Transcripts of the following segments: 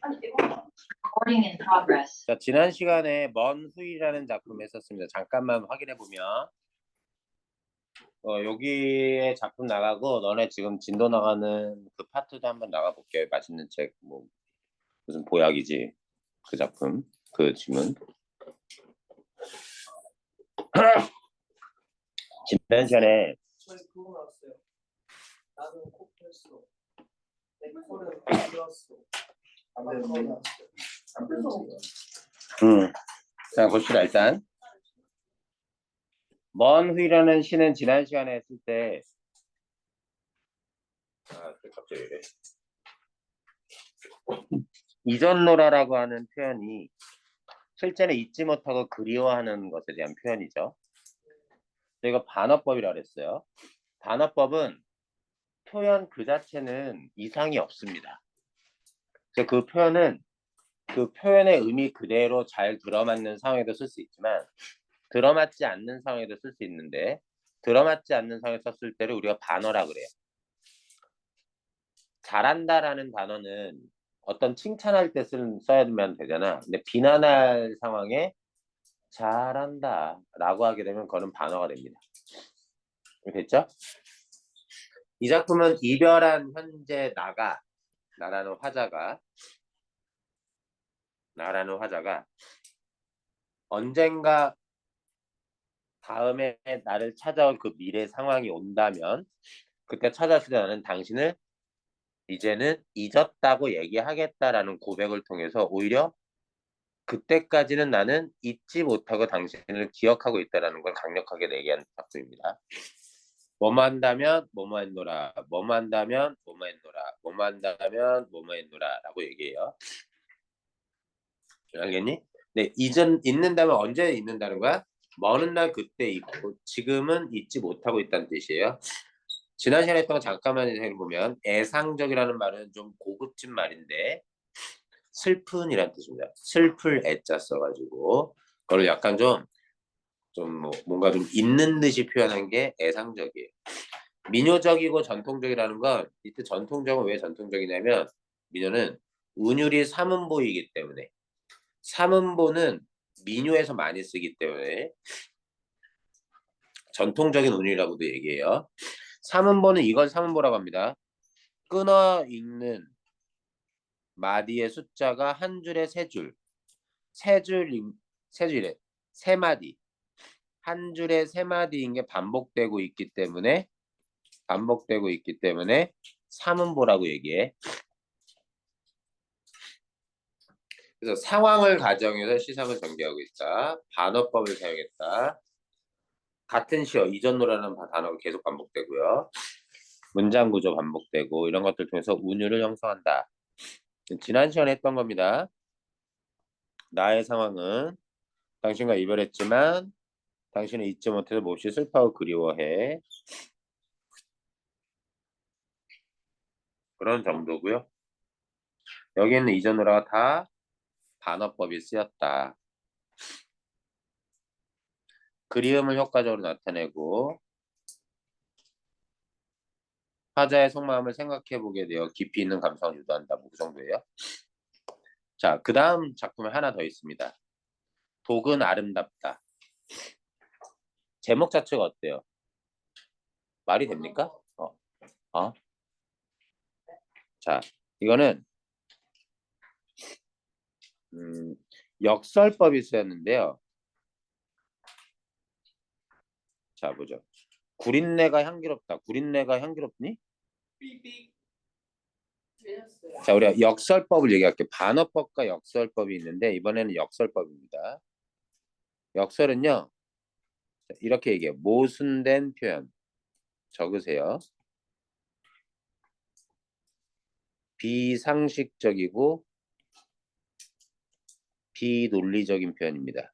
Recording in progress. 자, 지난 시간에 먼 후이라는 작품 했었습니다. 잠깐만 확인해 보면 여기에 작품 나가고 너네 지금 진도 나가는 그 파트도 한번 나가 볼게요. 맛있는 책 뭐 무슨 보약이지 그 작품 그 지문. 지난 시간에 저희 그거 나왔어요. 나는 코프했어. 내 코는 안 들었어. 안 되는데. 안 되는데. 자 봅시다. 일단 먼 후이라는 시는 지난 시간에 했을 때 갑자기 이래. 이전노라라고 하는 표현이 실제는 잊지 못하고 그리워하는 것에 대한 표현이죠. 저희가 반어법이라고 했어요. 반어법은 표현 그 자체는 이상이 없습니다. 그래서 그 표현은 그 표현의 의미 그대로 잘 들어맞는 상황에도 쓸 수 있지만 들어맞지 않는 상황에도 쓸 수 있는데 들어맞지 않는 상황에 썼을 때를 우리가 반어라 그래요. 잘한다라는 단어는 어떤 칭찬할 때 써야 되잖아. 근데 비난할 상황에 잘한다 라고 하게 되면 그거는 반어가 됩니다. 됐죠? 이 작품은 이별한 현재 나라는 화자가 언젠가 다음에 나를 찾아올 그 미래 상황이 온다면 그때 찾아왔을 때 나는 당신을 이제는 잊었다고 얘기하겠다라는 고백을 통해서 오히려 그때까지는 나는 잊지 못하고 당신을 기억하고 있다라는 걸 강력하게 얘기하는 작품입니다. 뭐뭐 한다면 뭐뭐 했노라, 뭐뭐 한다면 뭐뭐 했노라, 뭐뭐 한다면 뭐뭐 했노라 라고 얘기해요. 알겠니? 네, 잊는다면 언제 잊는다는 거야? 먼 날 그때 잊고 지금은 잊지 못하고 있다는 뜻이에요. 지난 시간에 했던 거 잠깐만 생각해보면 애상적이라는 말은 좀 고급진 말인데 슬픈이란 뜻입니다. 슬플 애자 써가지고 그걸 약간 좀 뭔가 좀 있는 듯이 표현한 게 애상적이에요. 민요적이고 전통적이라는 건 이때 전통적은 왜 전통적이냐면 민요는 운율이 삼음보이기 때문에 삼음보는 민요에서 많이 쓰기 때문에 전통적인 운율이라고도 얘기해요. 삼음보는 이걸 삼음보라고 합니다. 끊어 읽는 마디의 숫자가 한 줄에 세 줄이래. 세 마디. 한 줄에 세 마디인 게 반복되고 있기 때문에 삼음보라고 얘기해. 그래서 상황을 가정해서 시상을 전개하고 있다. 반어법을 사용했다. 같은 시어, 이전노라는 단어가 계속 반복되고요. 문장 구조 반복되고 이런 것들 통해서 운율을 형성한다. 지난 시간에 했던 겁니다. 나의 상황은 당신과 이별했지만 당신은 잊지 못해서 몹시 슬퍼하고 그리워해. 그런 정도고요. 여기에는 이전노라가 다 반어법이 쓰였다. 그리움을 효과적으로 나타내고 화자의 속마음을 생각해보게 되어 깊이 있는 감성을 유도한다. 뭐 그 정도예요. 자, 그 다음 작품에 하나 더 있습니다. 독은 아름답다. 제목 자체가 어때요? 말이 됩니까? 자, 이거는 역설법이 쓰였는데요. 자, 보죠. 구린내가 향기롭다. 구린내가 향기롭니? 삐삐. 자, 우리가 역설법을 얘기할게요. 반어법과 역설법이 있는데 이번에는 역설법입니다. 역설은요. 이렇게 얘기해요. 모순된 표현. 적으세요. 비상식적이고 비논리적인 표현입니다.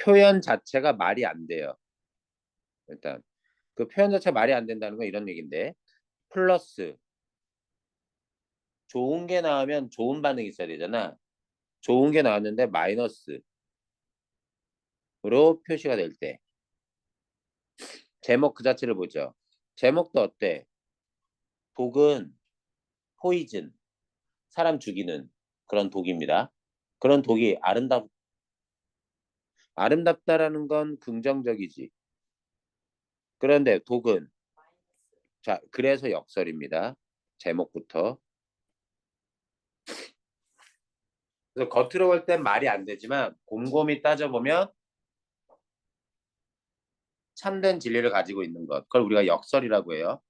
표현 자체가 말이 안 돼요. 일단 그 표현 자체가 말이 안 된다는 건 이런 얘기인데 플러스 좋은 게 나오면 좋은 반응이 있어야 되잖아. 좋은 게 나왔는데 마이너스로 표시가 될 때 제목 그 자체를 보죠. 제목도 어때? 독은 포이즌, 사람 죽이는 그런 독입니다. 그런 독이 아름답다라는 건 긍정적이지. 그런데 독은 자, 그래서 역설입니다. 제목부터. 그래서 겉으로 볼 땐 말이 안 되지만 곰곰이 따져보면 참된 진리를 가지고 있는 것. 그걸 우리가 역설이라고 해요.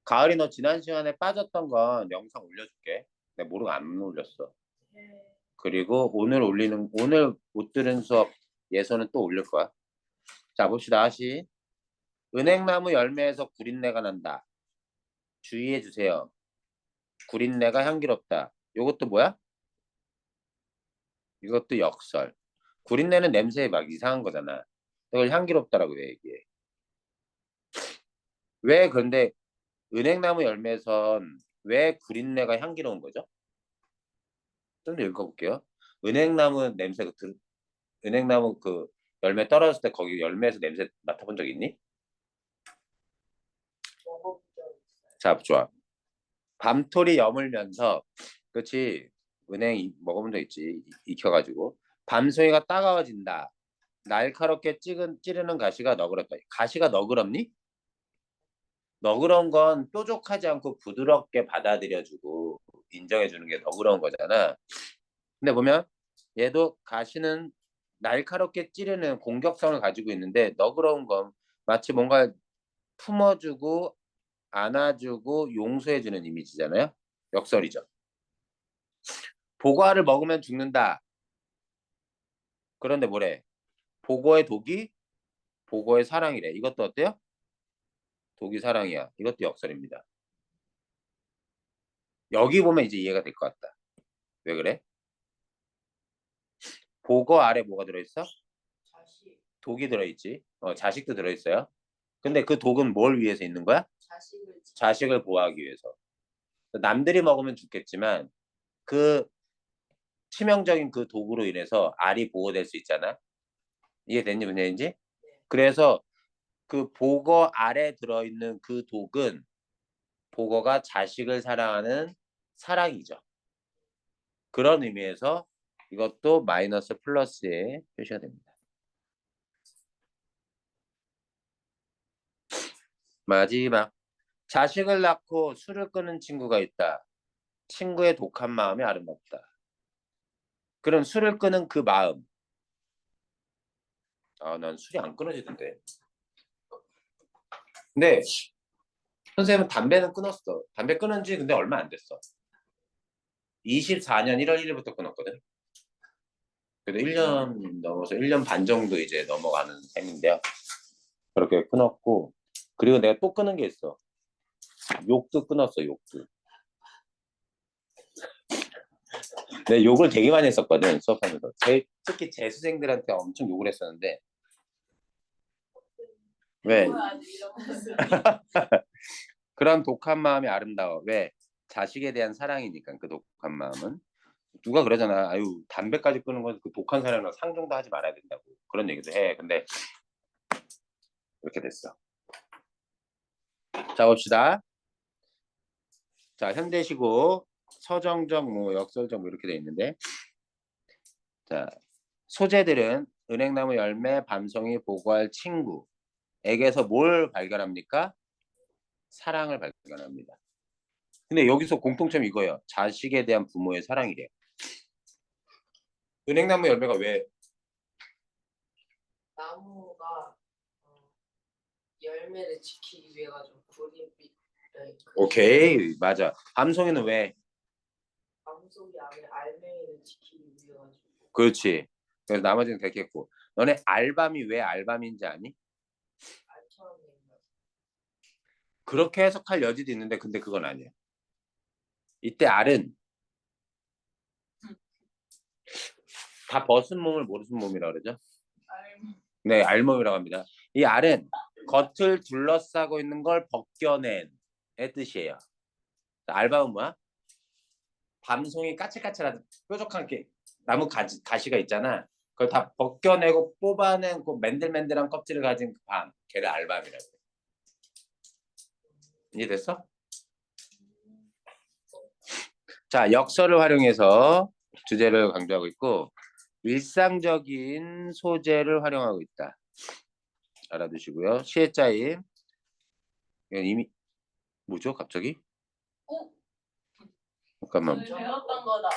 가을이 너 지난 시간에 빠졌던 건 영상 올려줄게. 내가 모르고 안 올렸어. 그리고 오늘 못 들은 수업 예서는 또 올릴 거야. 자, 봅시다. 다시. 은행나무 열매에서 구린내가 난다. 주의해 주세요. 구린내가 향기롭다. 이것도 뭐야? 이것도 역설. 구린내는 냄새 막 이상한 거잖아. 이걸 향기롭다라고 왜 얘기해? 왜 그런데 은행나무 열매에선 왜 구린내가 향기로운 거죠? 좀 더 읽어볼게요. 은행나무 냄새 은행나무 그 열매 떨어졌을 때 거기 열매에서 냄새 맡아본 적 있니? 자, 좋아. 밤토리 여물면서 그렇지 은행 먹어본 적 있지 익혀가지고 밤송이가 따가워진다. 날카롭게 찌르는 가시가 너그럽다. 가시가 너그럽니? 너그러운 건 뾰족하지 않고 부드럽게 받아들여주고 인정해주는 게 너그러운 거잖아. 근데 보면 얘도 가시는 날카롭게 찌르는 공격성을 가지고 있는데 너그러운 건 마치 뭔가 품어주고 안아주고 용서해주는 이미지잖아요. 역설이죠. 보고알을 먹으면 죽는다. 그런데 뭐래? 보고의 독이 보고의 사랑이래. 이것도 어때요? 독이 사랑이야. 이것도 역설입니다. 여기 보면 이제 이해가 될 것 같다. 왜 그래? 보고 아래 뭐가 들어있어? 자식. 독이 들어있지. 자식도 들어있어요. 근데 그 독은 뭘 위해서 있는 거야? 자식을 보호하기 위해서. 남들이 먹으면 죽겠지만 그 치명적인 그 독으로 인해서 알이 보호될 수 있잖아. 이해됐니 문제인지? 그래서 그 보거 알에 들어있는 그 독은 보거가 자식을 사랑하는 사랑이죠. 그런 의미에서 이것도 마이너스 플러스에 표시가 됩니다. 마지막. 자식을 낳고 술을 끊은 친구가 있다. 친구의 독한 마음이 아름답다. 그럼 술을 끊은 그 마음. 난 술이 안 끊어지던데. 근데 선생님은 담배는 끊었어. 담배 끊은 지 근데 얼마 안 됐어. 24년 1월 1일부터 끊었거든. 그래도 1년 넘어서 1년 반 정도 이제 넘어가는 셈인데요. 그렇게 끊었고 그리고 내가 또 끊은 게 있어. 욕도 끊었어. 욕도. 내가 욕을 되게 많이 했었거든 수업하면서. 특히 재수생들한테 엄청 욕을 했었는데 왜? 그런 독한 마음이 아름다워. 왜? 자식에 대한 사랑이니까 그 독한 마음은. 누가 그러잖아. 아유 담배까지 끊는 건 그 독한 사람이랑 상종도 하지 말아야 된다고. 그런 얘기도 해. 근데 이렇게 됐어. 자 봅시다. 자 현대시고 서정적 뭐 역설적 뭐 이렇게 돼 있는데 자 소재들은 은행나무 열매, 밤송이, 보고할 친구에게서 뭘 발견합니까? 사랑을 발견합니다. 근데 여기서 공통점이 이거예요. 자식에 대한 부모의 사랑이래요. 은행나무 열매가 왜? 나무가 열매를 지키기 위해 가지고 구릿빛 오케이 맞아. 밤송이는 왜? 밤속이 안에 알맹이를 지키기 위해 가지고 그렇지. 그래서 나머지는 됐겠고. 너네 알밤이 왜 알밤인지 아니? 알처럼 생긴 그렇게 해석할 여지도 있는데 근데 그건 아니야. 이때 알은 다 벗은 몸을 모르는 몸이라고 그러죠. 네, 알몸이라고 합니다. 이 알은 겉을 둘러싸고 있는 걸 벗겨낸의 뜻이에요. 알밤은 뭐야? 밤송이 까칠까칠한 뾰족한 게 나무 가시가 있잖아. 그걸 다 벗겨내고 뽑아낸 그 맨들맨들한 껍질을 가진 그 밤, 걔를 알밤이라고 해. 이해됐어? 자, 역설을 활용해서 주제를 강조하고 있고 일상적인 소재를 활용하고 있다. 알아두시고요. 시혜자임. 이건 이미 뭐죠? 갑자기? 어? 잠깐만. 오늘 배웠던 거다.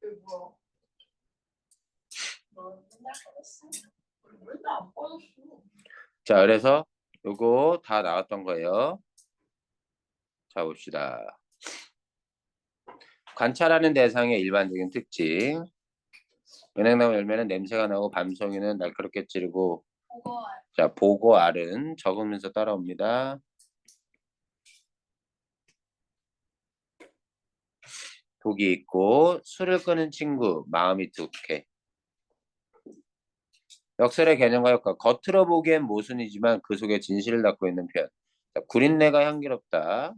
이게 뭐야? 너 맨날 그랬어. 왜나 안 빠졌어? 자, 그래서 요거 다 나왔던 거예요. 자, 봅시다. 관찰하는 대상의 일반적인 특징. 은행나무 열매는 냄새가 나고 밤송이는 날카롭게 찌르고 그거 자, 보고 알은 적으면서 따라옵니다. 독이 있고 술을 끄는 친구, 마음이 툭해. 역설의 개념과 효과. 겉으로 보기엔 모순이지만 그 속에 진실을 담고 있는 표현. 자, 구린내가 향기롭다.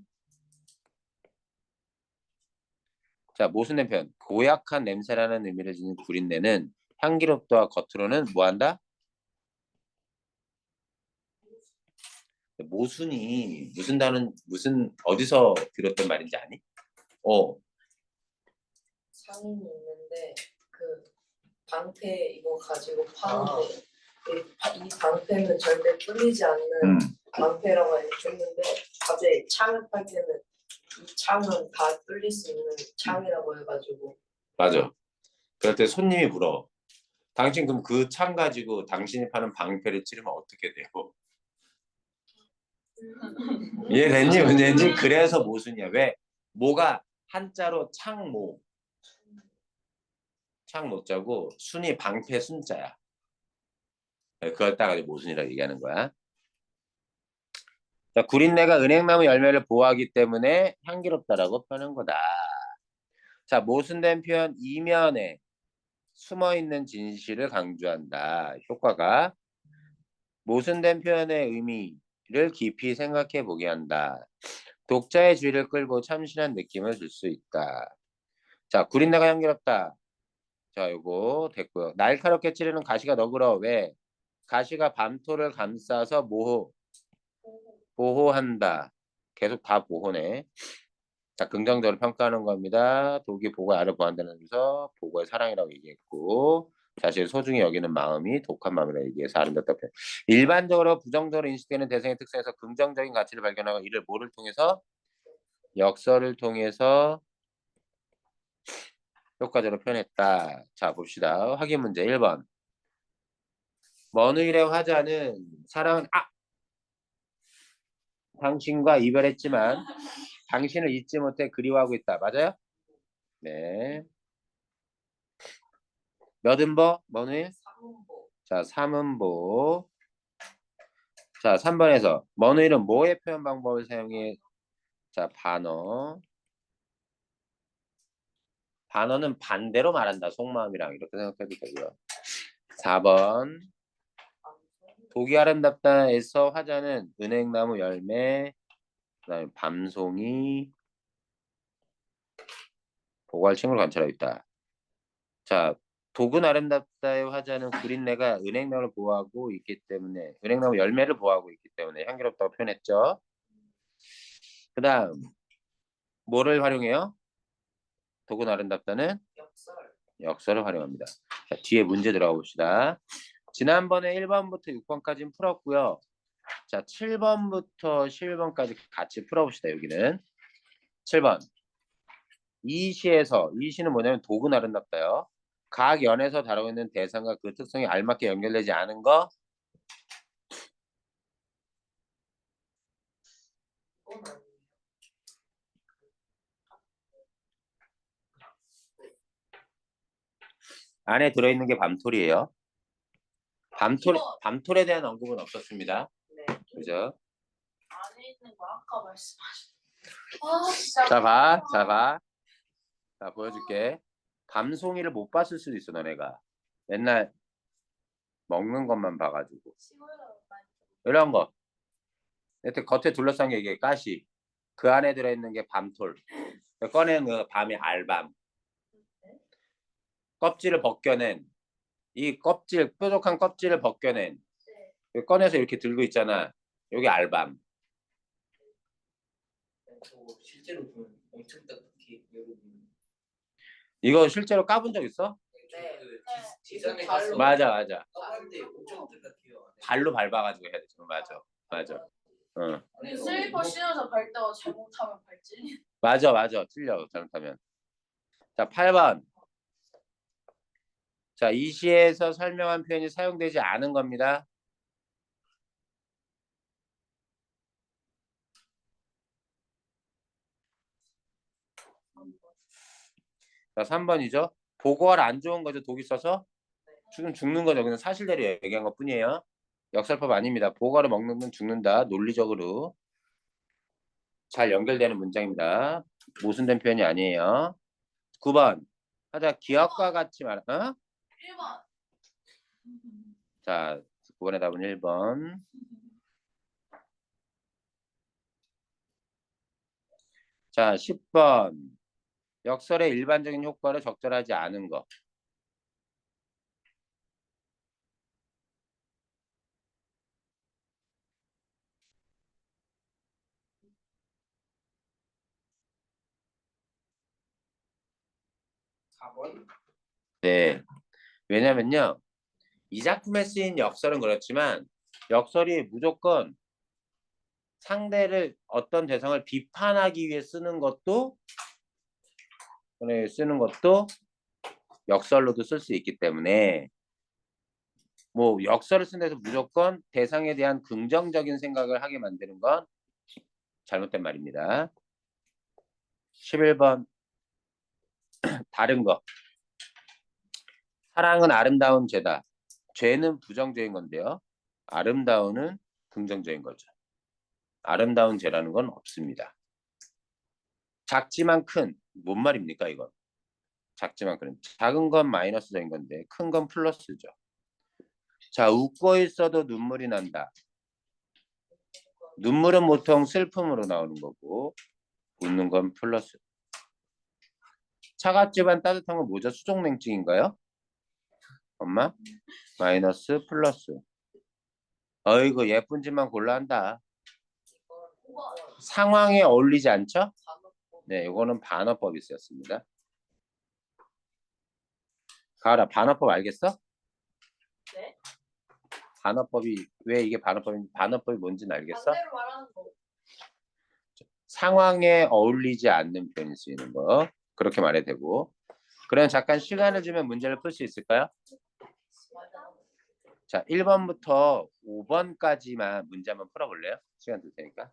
자, 모순된 표현. 고약한 냄새라는 의미를 지닌 구린내는 향기롭다와 겉으로는 뭐한다? 모순이 무슨 어디서 들었던 말인지 아니? 상인이 있는데 그 방패 이거 가지고 파는데 이 방패는 절대 뚫리지 않는 방패라고 했는데 갑자기 창을 팔 때는 이 창은 다 뚫릴 수 있는 창이라고 해가지고 맞아. 그럴 때 손님이 물어. 당신 그럼 그 창 가지고 당신이 파는 방패를 찌르면 어떻게 돼요? 이해됐니? 문제인지? 그래서 모순이야. 왜? 모가 한자로 창모. 창모자고 순이 방패 순자야. 그걸 따가지고 모순이라고 얘기하는 거야. 자, 구린내가 은행나무 열매를 보호하기 때문에 향기롭다라고 표현한 거다. 자, 모순된 표현 이면에 숨어있는 진실을 강조한다. 효과가 모순된 표현의 의미를 깊이 생각해 보게 한다. 독자의 주의를 끌고 참신한 느낌을 줄 수 있다. 자, 구린내가 향기롭다. 자, 요거 됐고요. 날카롭게 찌르는 가시가 너그러워. 왜? 가시가 밤토를 감싸서 보호한다. 계속 다 보호네. 자, 긍정적으로 평가하는 겁니다. 독이 보고의 알을 보호한다는 데서 보고의 사랑이라고 얘기했고 자신을 소중히 여기는 마음이 독한 마음이라고 얘기해서 아름답다. 일반적으로 부정적으로 인식되는 대상의 특성에서 긍정적인 가치를 발견하고 이를 뭐를 통해서? 역설을 통해서 효과적으로 표현했다. 자, 봅시다. 확인 문제 1번. 먼 후일의 화자는 당신과 이별했지만 당신을 잊지 못해 그리워하고 있다. 맞아요? 네. 몇 음보? 먼 후일? 상문보 자, 3음보. 자, 3번에서 먼 후일은 뭐의 표현 방법을 사용해? 자, 반어. 반어는 반대로 말한다. 속마음이랑 이렇게 생각해도 되고요. 4번. 독이 아름답다에서 화자는 은행나무 열매, 그다음에 밤송이, 보고할 친구를 관찰하고 있다. 자, 독은 아름답다의 화자는 구린내가 은행나무를 보호하고 있기 때문에 은행나무 열매를 보호하고 있기 때문에 향기롭다고 표현했죠. 그 다음 뭐를 활용해요? 독은 아름답다는 역설 역설을 활용합니다. 자, 뒤에 문제 들어가 봅시다. 지난번에 1번부터 6번까지는 풀었고요. 자, 7번부터 11번까지 같이 풀어봅시다. 여기는 7번. 이 시는 뭐냐면 독은 아름답다요. 각 연에서 다루고 있는 대상과 그 특성이 알맞게 연결되지 않은 거 이건 아니에요. 안에 들어있는 게 밤톨이에요. 밤톨에 대한 언급은 없었습니다. 네. 그죠? 안에 있는 거 아까 말씀하신. 아 진짜. 자, 봐. 자, 봐. 자, 보여줄게. 밤송이를 못 봤을 수도 있어, 너네가. 맨날 먹는 것만 봐가지고. 쉬워요. 이런 거. 하여튼 겉에 둘러싼 게 이게 가시. 그 안에 들어있는 게 밤톨. 꺼낸 그 밤이 알밤. 껍질을 벗겨낸 이 껍질, 뾰족한 껍질을 벗겨낸 네. 꺼내서 이렇게 들고 있잖아. 여기 알밤. 저거 실제로 보면 엄청 딱딱해 여러분. 이거 실제로 까본 적 있어? 네. 그 지상에 발로. 가서 맞아. 까봤는데 엄청 딱딱해요. 발로 밟아가지고 해야 되죠. 맞아. 응. 우리 슬리퍼 신어서 갈 때가 잘못하면 발질. 맞아. 틀려. 잘못하면. 자, 8번. 자, 이 시에서 설명한 표현이 사용되지 않은 겁니다. 자, 3번이죠. 보고할 안 좋은 거죠. 독 있어서. 지금 죽는 거죠. 그냥 사실대로 얘기한 것 뿐이에요. 역설법 아닙니다. 보고를 먹는 건 죽는다. 논리적으로 잘 연결되는 문장입니다. 모순된 표현이 아니에요. 9번. 하자 기억과 같이 말. 어? 1번. 자, 9번의 답은 1번. 자, 10번. 역설의 일반적인 효과를 적절하지 않은 거. 네. 왜냐면요. 이 작품에 쓰인 역설은 그렇지만 역설이 무조건 상대를 어떤 대상을 비판하기 위해 쓰는 것도 역설로도 쓸 수 있기 때문에 뭐 역설을 쓴 데서 무조건 대상에 대한 긍정적인 생각을 하게 만드는 건 잘못된 말입니다. 11번 다른 거. 사랑은 아름다운 죄다. 죄는 부정적인 건데요. 아름다운은 긍정적인 거죠. 아름다운 죄라는 건 없습니다. 작지만 큰. 뭔 말입니까 이건? 작지만 큰. 작은 건 마이너스적인 건데 큰 건 플러스죠. 자, 웃고 있어도 눈물이 난다. 눈물은 보통 슬픔으로 나오는 거고 웃는 건 플러스. 차갑지만 따뜻한 건 뭐죠? 수족냉증인가요? 엄마? 마이너스 플러스. 어이구 예쁜 짓만 골라 한다. 상황에 어울리지 않죠? 네, 이거는 반어법이 쓰였습니다. 가을아, 반어법 알겠어? 네. 반어법이 왜 이게 반어법이 뭔지는 알겠어? 반대로 말하는 거. 상황에 어울리지 않는 표현이 쓰이는 거. 그렇게 말해도 되고. 그럼 잠깐 시간을 주면 문제를 풀 수 있을까요? 자, 1번부터 5번까지만 문제 한번 풀어볼래요? 시간 줄 테니까.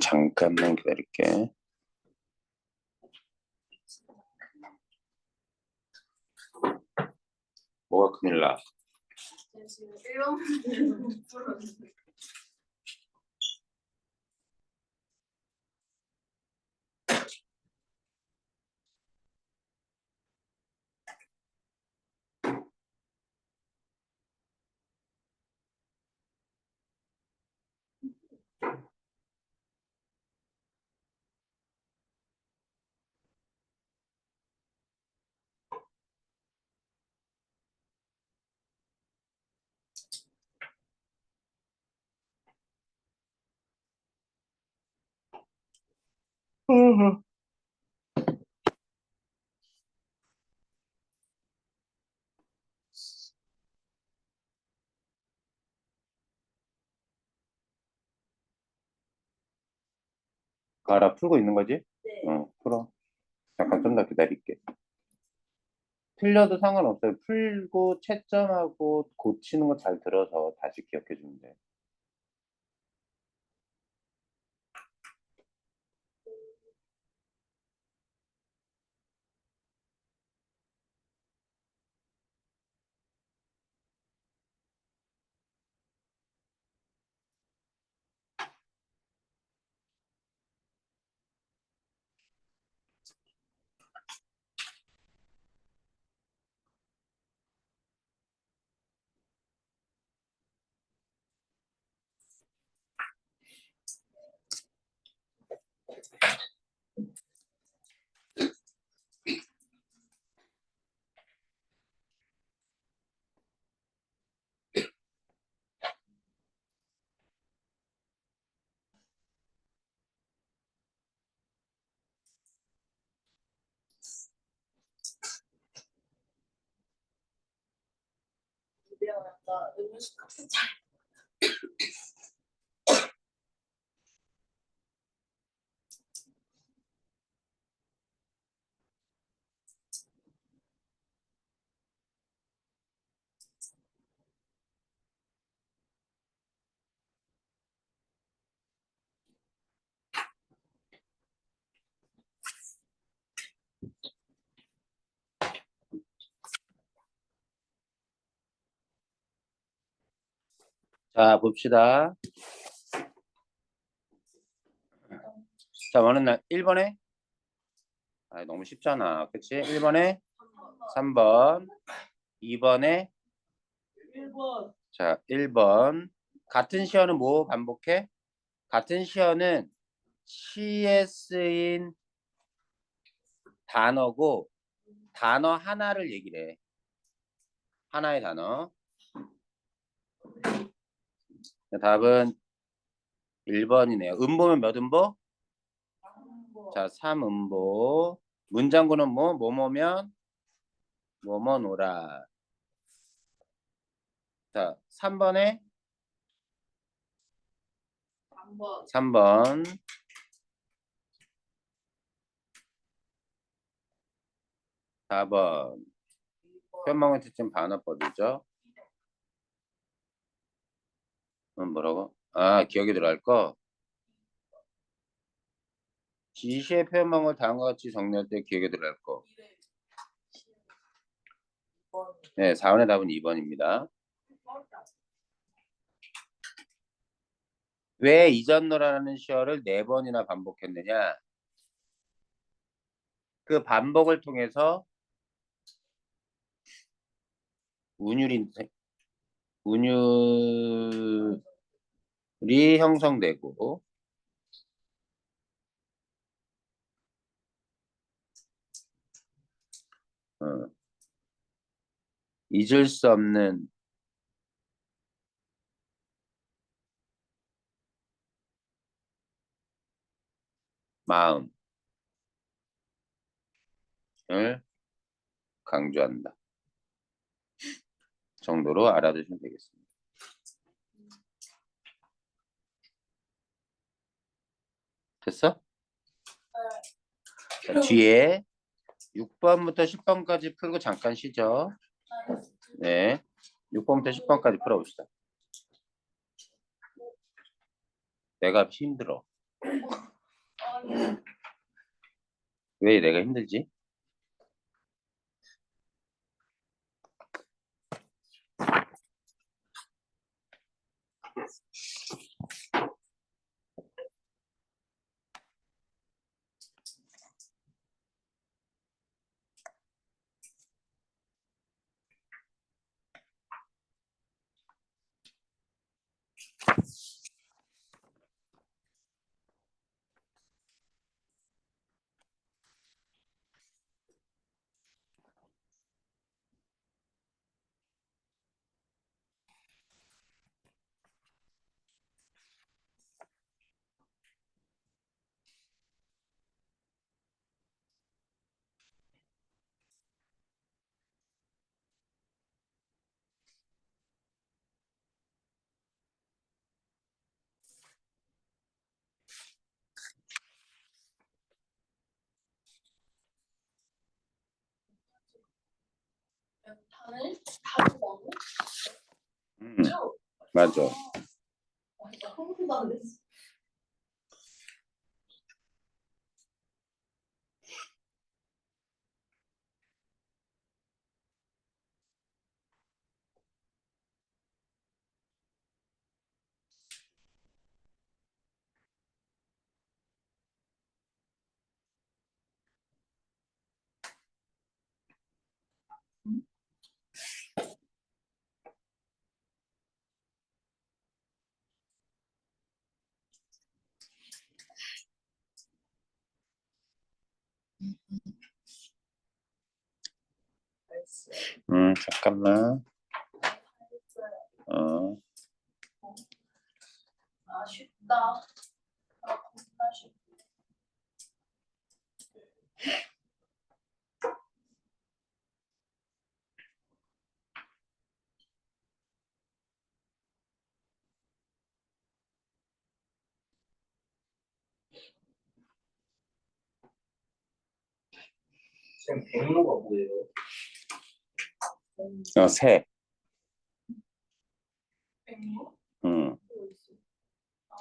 잠깐만 기다릴게. 뭐가 큰일 나? 지금 1번 문제는 못 풀었는데. 가라 풀고 있는 거지? 네. 풀어. 잠깐 좀 더 기다릴게. 틀려도 상관없어요. 풀고 채점하고 고치는 거 잘 들어서 다시 기억해 주면 돼. 미안, 나 음료수 값은 잘. 자, 봅시다. 자, 어느 날 1번에 너무 쉽잖아. 그치? 1번에 3번, 2번에 1번. 자, 1번. 같은 시어는 뭐 반복해? 같은 시어는 시에 쓰인 단어고 단어 하나를 얘기를 해. 하나의 단어. 답은 1번이네요. 음보면 몇 음보? 자, 3음보. 문장구는 뭐? 뭐뭐면? 뭐뭐노라. 자, 3번에 3번. 3번. 4번. 표현망의 특징 반어법이죠. 뭐라고? 기억이 들어갈 거. 지시의 표현망을 다음과 같이 정리할 때 기억에 들어갈 거. 네, 4번의 답은 2번입니다. 왜 이전노라는 시어를 4번이나 반복했느냐? 그 반복을 통해서 운율이 형성되고 어, 잊을 수 없는 마음을 강조한다 정도로 알아두시면 되겠습니다. 됐어? 자, 뒤에 6번부터 10번까지 풀고 잠깐 쉬죠. 네, 6번부터 10번까지 풀어봅시다. 내가 힘들어. 왜 내가 힘들지? 연탄을 타고 음, 맞아. 나 한 번도 안 했어. 알았어. 잠깐만. 어, 아 쉽다. 아 겁나 쉽다. 쌤 백로가 뭐예요? 새. 백모? 음, 아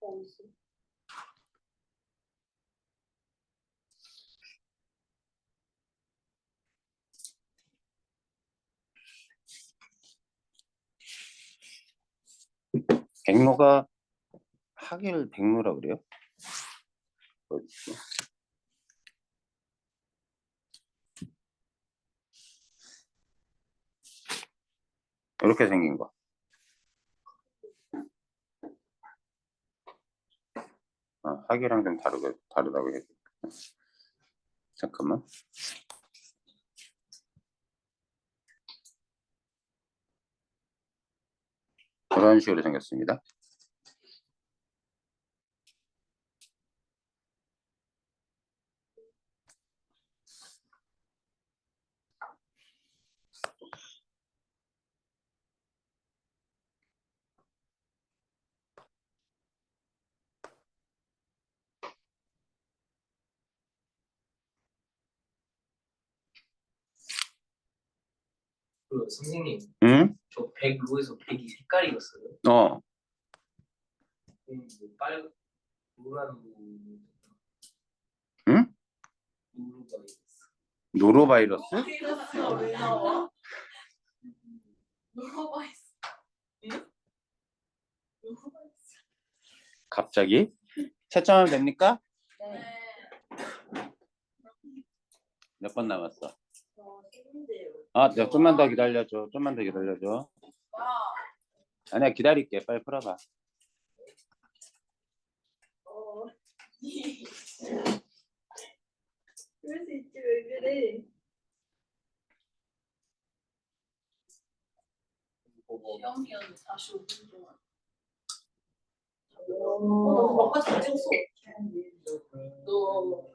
어디서? 백로가 하길 백로라 그래요? 어디 있지? 이렇게 생긴 거. 하기랑 좀 다르다고 해야 돼. 잠깐만. 그런 식으로 생겼습니다. 그 선생님 응? 저 백로에서 백이 색깔이었어요? 어, 뭐 빨간 노란 무 응? 무가 있어. 노로바이러스? 바이러스가 왜 나와? 노바이러스. 응? 노바이러스. 갑자기? 채점하면 됩니까? 네. 몇 번 남았어? 힘든데요. 야, 좀만 더 기다려줘. 좀만 더 기다려줘. 와. 아니야, 기다릴게. 빨리 풀어봐. 그럴 수 있지 왜 그래? 시험이었는데 45분 동안. 나 막까지 안 찍었어. 너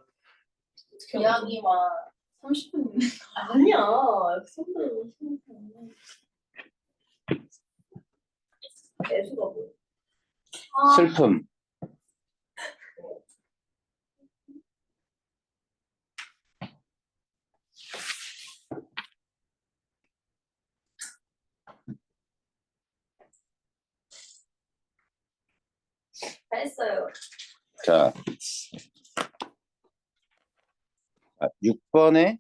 이야기만 30분 있는 아니야. 선배로 애수가 뭐? 슬픔. 다 했어요. 자, 6번에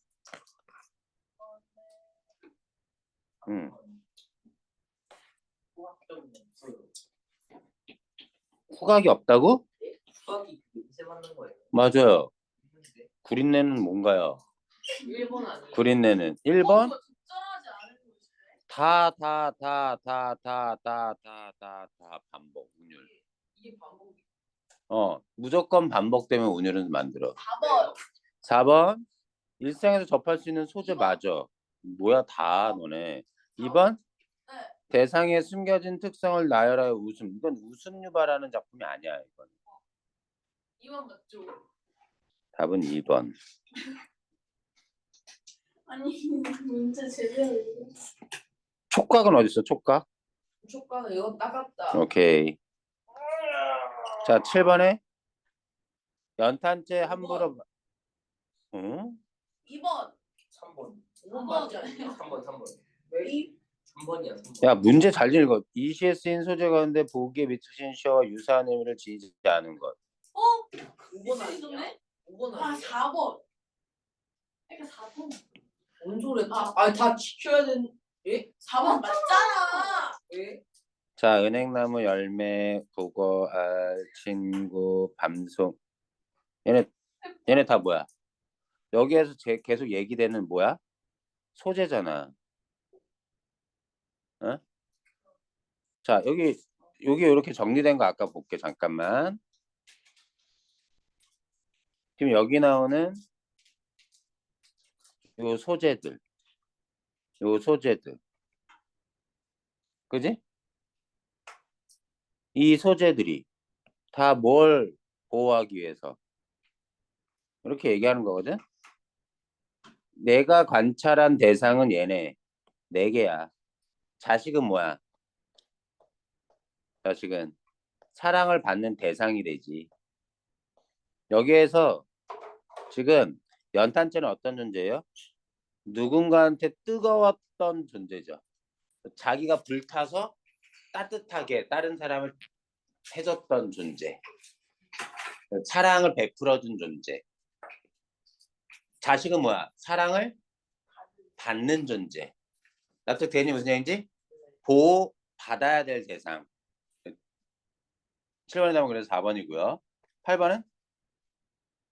후각이 없다고? 수학이 이제 맞는 거예요? 맞아요. 있는데? 구린내는 뭔가요? 1번 아니에요? 구린내는 1번? 적절하지 않은 것인데. 다 반복 운율. 이게 반복이. 무조건 반복되면 운율은 만들어. 4번. 4번 일상에서 접할 수 있는 소재 맞아. 뭐야 다 너네. 2번 네. 대상의 숨겨진 특성을 나열하여 웃음. 이건 웃음 유발하는 작품이 아니야 이건. 2번 맞죠? 답은 2번. 아니 문제 제대로 읽어. 촉각은 어디 있어? 촉각? 촉각은 이거 따갑다. 오케이. 자 7번에 연탄재 함부로 응? 2번. 3번. 5번 맞지 않냐? 3번. 왜 이? 3번이야 3번. 야, 문제 잘 읽어. 이시에 쓰인 소재 가운데 보기에 미치신 시와 유사한 의미를 지니지 않은 것. 5번 아니야? 있었네? 5번 아, 아니야? 4번. 그러니까 4번. 뭔 소리야? 다 지켜야 되는. 예? 4번 맞잖아. 예? 자, 은행나무 열매, 국어, 알, 친구, 밤송. 얘네 다 뭐야? 여기에서 계속 얘기되는 뭐야? 소재잖아. 어? 자, 여기 이렇게 정리된 거 아까 볼게. 잠깐만. 지금 여기 나오는 요 소재들. 그지? 이 소재들이 다 뭘 보호하기 위해서 이렇게 얘기하는 거거든. 내가 관찰한 대상은 얘네 네 개야. 자식은 뭐야? 자식은 사랑을 받는 대상이 되지. 여기에서 지금 연탄재는 어떤 존재예요? 누군가한테 뜨거웠던 존재죠. 자기가 불타서 따뜻하게 다른 사람을 해줬던 존재. 사랑을 베풀어준 존재. 자식은 뭐야? 사랑을 받는 존재. 납득되니 무슨 얘기인지? 보호받아야 될 대상. 7번에 나오면 그래서 4번이고요. 8번은?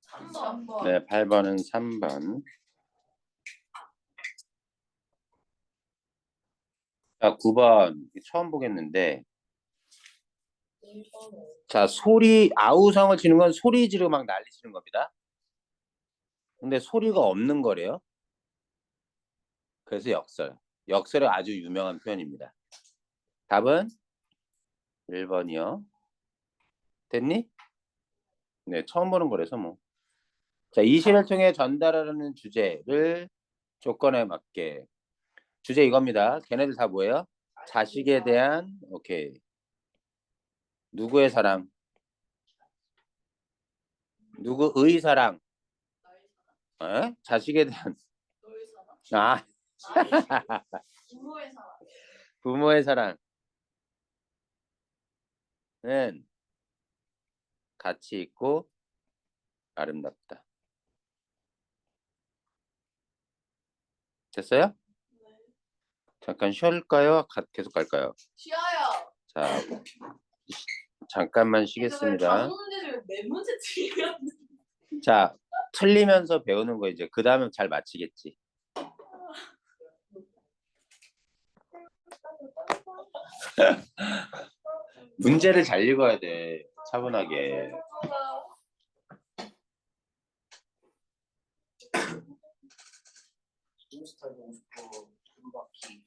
3번. 네, 8번은 3번. 자, 9번 처음 보겠는데, 1번은. 자, 아우성을 치는 건 소리 지르고 막 난리 치는 겁니다. 근데 소리가 없는 거래요. 그래서 역설. 역설이 아주 유명한 표현입니다. 답은 1번이요. 됐니? 네, 처음 보는 거라서 뭐. 자, 이 시를 통해 전달하려는 주제를 조건에 맞게. 주제 이겁니다. 걔네들 다 뭐예요? 자식에 대한, 오케이. 누구의 사랑? 누구의 사랑? 에? 자식에 대한, 너의 사랑. 아, 나의 부모의 사랑. 부모의 사랑은 가치 있고 아름답다. 됐어요? 네. 잠깐 쉬을까요? 계속 갈까요? 쉬어요. 자, 잠깐만 방 쉬겠습니다. 문제 중에 몇 문제 틀리면 자, 틀리면서 배우는 거 이제 그 다음에 잘 맞히겠지. 문제를 잘 읽어야 돼. 차분하게. 몬스타일 보고 싶어. 금바퀴.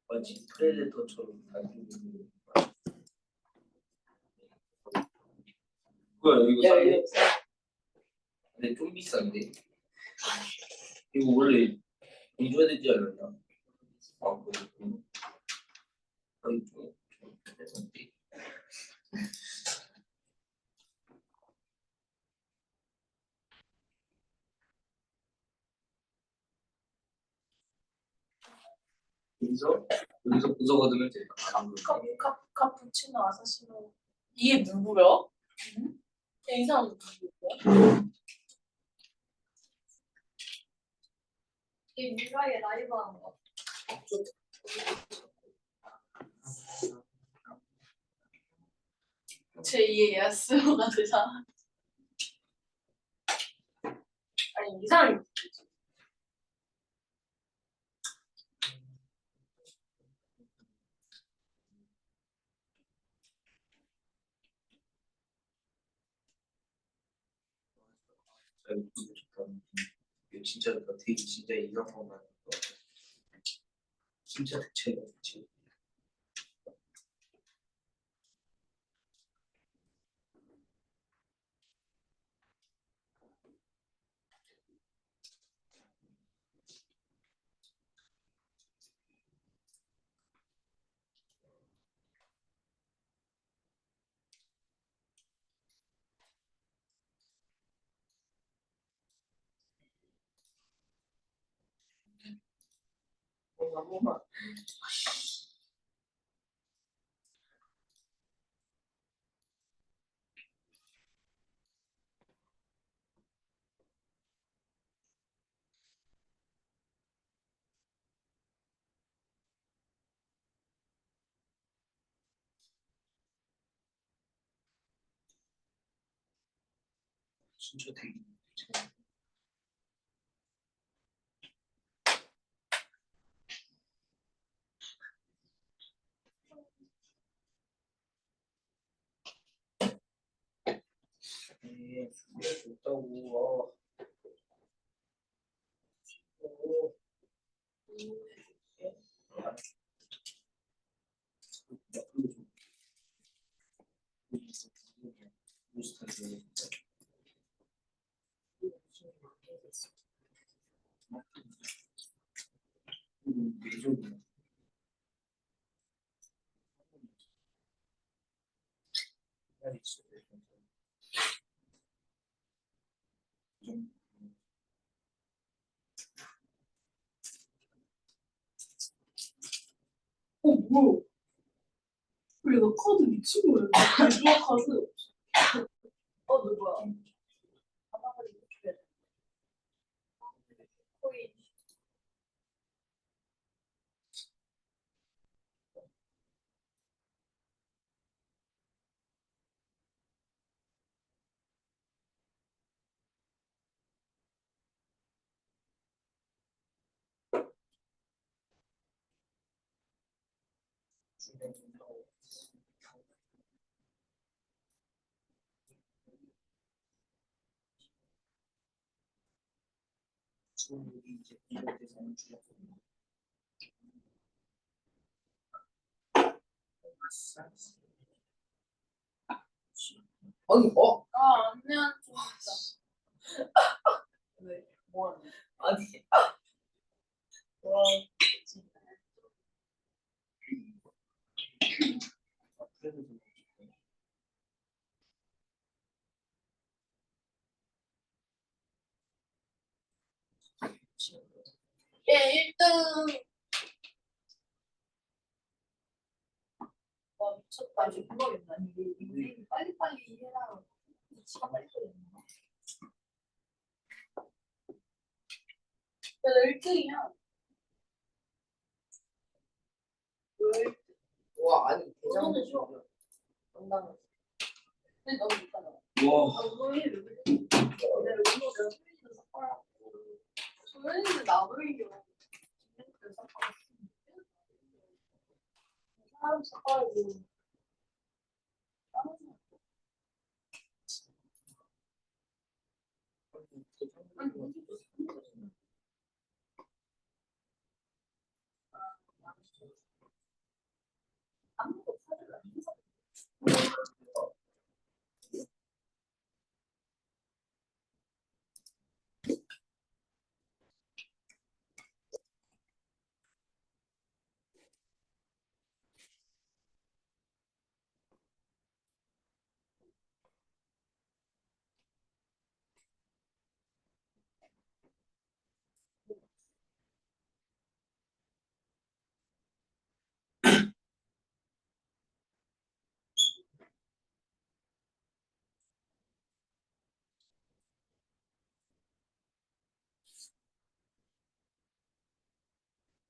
마치 프레데터처럼 달리는. 뭐야 이거 싼데? 근데 좀 비싼데? 이거 원래 돈 줘야 되지 않았나? 아 그래? 아니 좀 비싼데? 여기서 부서 받으면 돼. 카푸치노 아사시노. 이게 누구야? 이 사람 누구야? 이게 유라의 라이브 하는 거. 제2의 야스오가 되잖아. 아니 이 사람이 누구지? 이거 좋다. 이거 진짜 좋다. 되게 진짜 이상한 거 진짜 대체가 없지. 한 번만. 진짜 되게 좋다고. 뭐야? 그래, 나 카드 미친 거야. 누가 카드? 누구야? 바닥을 이렇게 해야 돼. 코인. 아니 안녕 좀 있다. 왜? 뭐 하는 아니 와 예, 1등. 와, 미쳤다. 이제 모르겠다. 이거 빨리빨리 해라. 지가 빨리 해야 나 1등이야. 왜? 와 아니 너는 대장도 쉬워. 지금 당당 근데 너무 못하잖아. 와. 왜 그래? 내가 소연이도 삭발하고 소연이는 나도 이겨. 김현철 삭발하고 사람 삭발하고 다른 사람 아니 아무것도 사줄 안 해.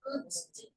그치.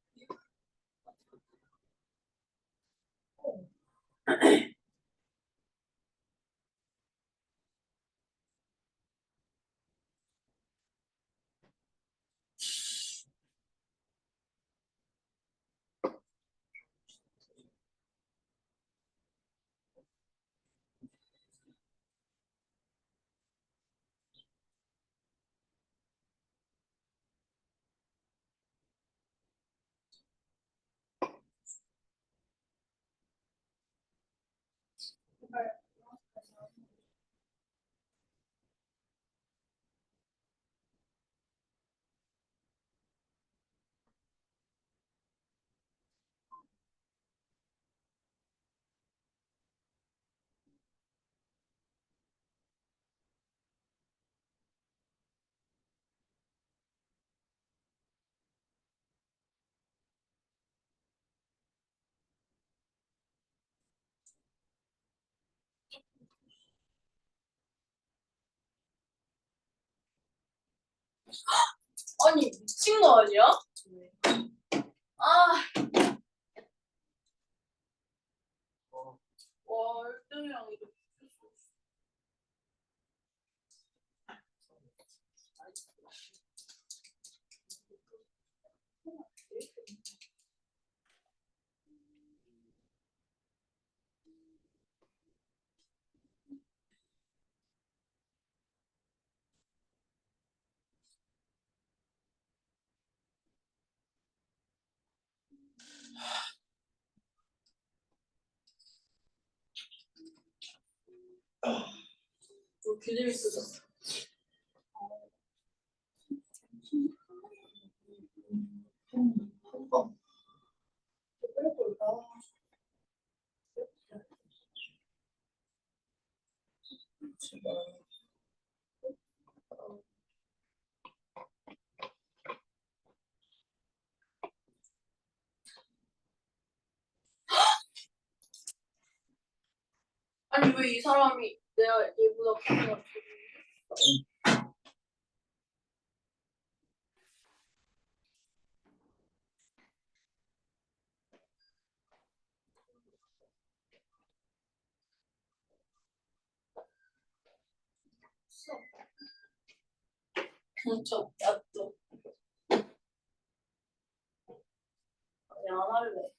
아니 미친 거 아니야? 아. 와 1등이랑 이렇게 개 재밌어졌어. 한방 아니 왜 이 사람이 내가 얘보다 크게 진짜 야또 아니 안 할래.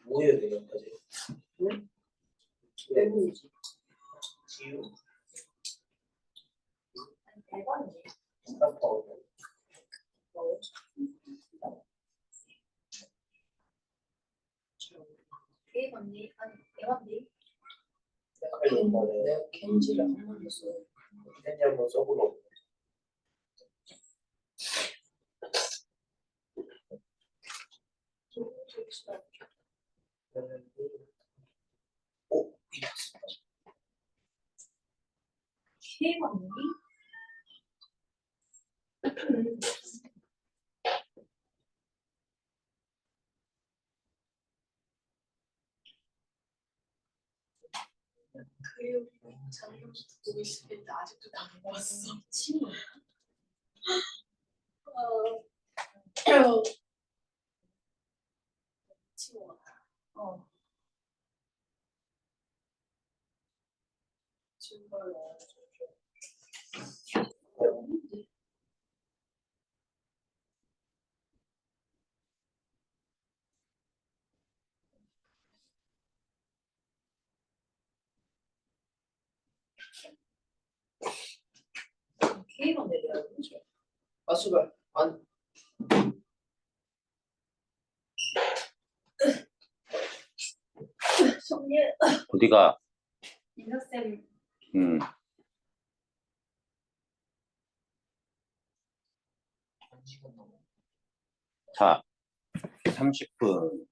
뭐 해야 돼 여기까지? 외국이지. 지우 아니 대박이지. 스타파워 게임 언니 아니 대박이. 내가 겐지를 한 번도 써. 캔디 한번 써보러 오 게임 언니? 그리고 장면부터 보고 있을 때 아직도 다 못 봤어. 친구. 친구가. 어. 증거를 게임 언니를 그죠? 아 수발 안 정리해. 어디가? 인사쌤 음. 시간 넘어 자, 30분.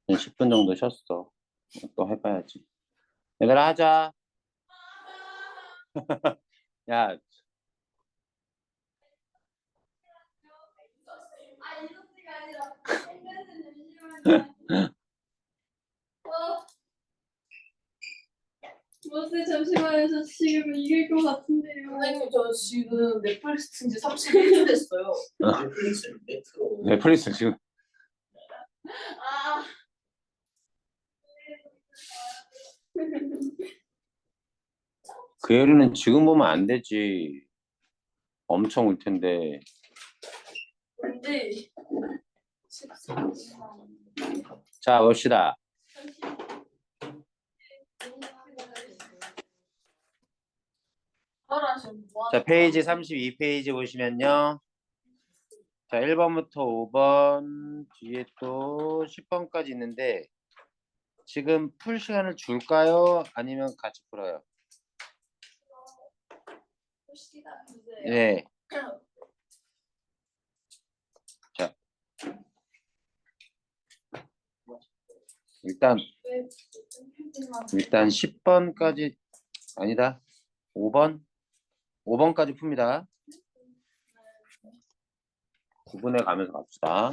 10분 정도 쉬었어. 또 해봐야지. 얘들아 하자. 야, 아 이렇게가 아니라 잠시만요. 보스 잠시만요. 저 지금 이길 것 같은데요. 선생님 저 지금 넷플릭스 튼지 31주 됐어요. 넷플릭스를 왜 틀어 넷플릭스 지금 아. 그 요리는 지금 보면 안 되지. 엄청 올 텐데. 근데 자, 봅시다. 자, 페이지 32페이지 보시면요. 자, 1번부터 5번 뒤에 또 10번까지 있는데 지금 풀 시간을 줄까요? 아니면 같이 풀어요? 네. 자, 일단 10번까지 아니다. 5번까지 풉니다. 구분해 가면서 갑시다.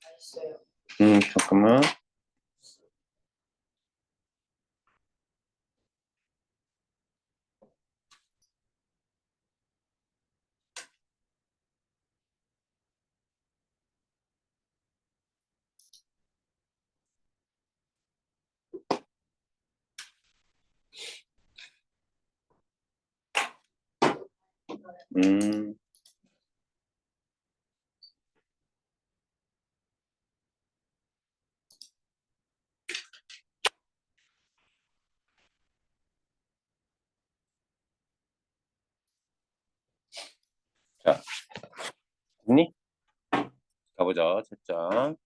다 했어요. 잠깐만. 음, 자, 됐니? 가보자. 채점.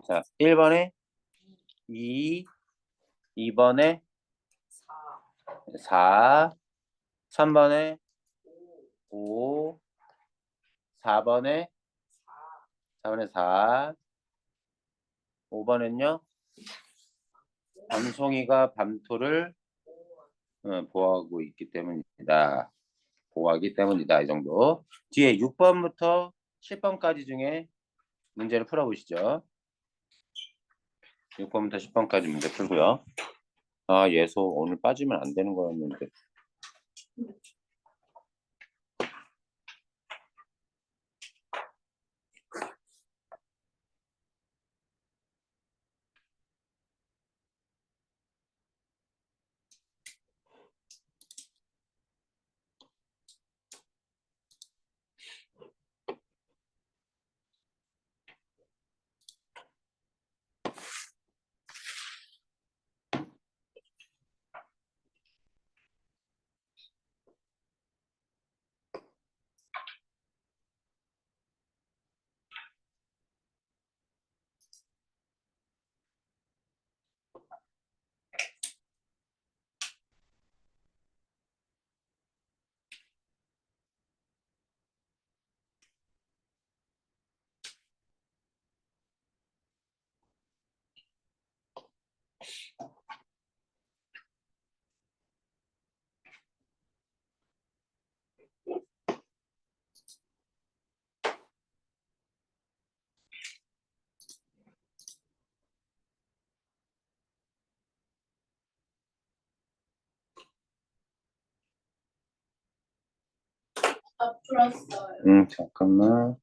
자, 1번에 2, 2번에 4, 4, 3번에 5, 5, 4번에 4, 4번에 4, 5번엔요? 밤송이가 밤토를 5, 보호하고 있기 때문이다. 보호하기 때문이다. 이 정도. 뒤에 6번부터 10번까지 중에 문제를 풀어보시죠. 6번부터 10번까지 문제 풀고요. 아, 예소 오늘 빠지면 안 되는 거였는데. 다 풀었어요. 잠깐만.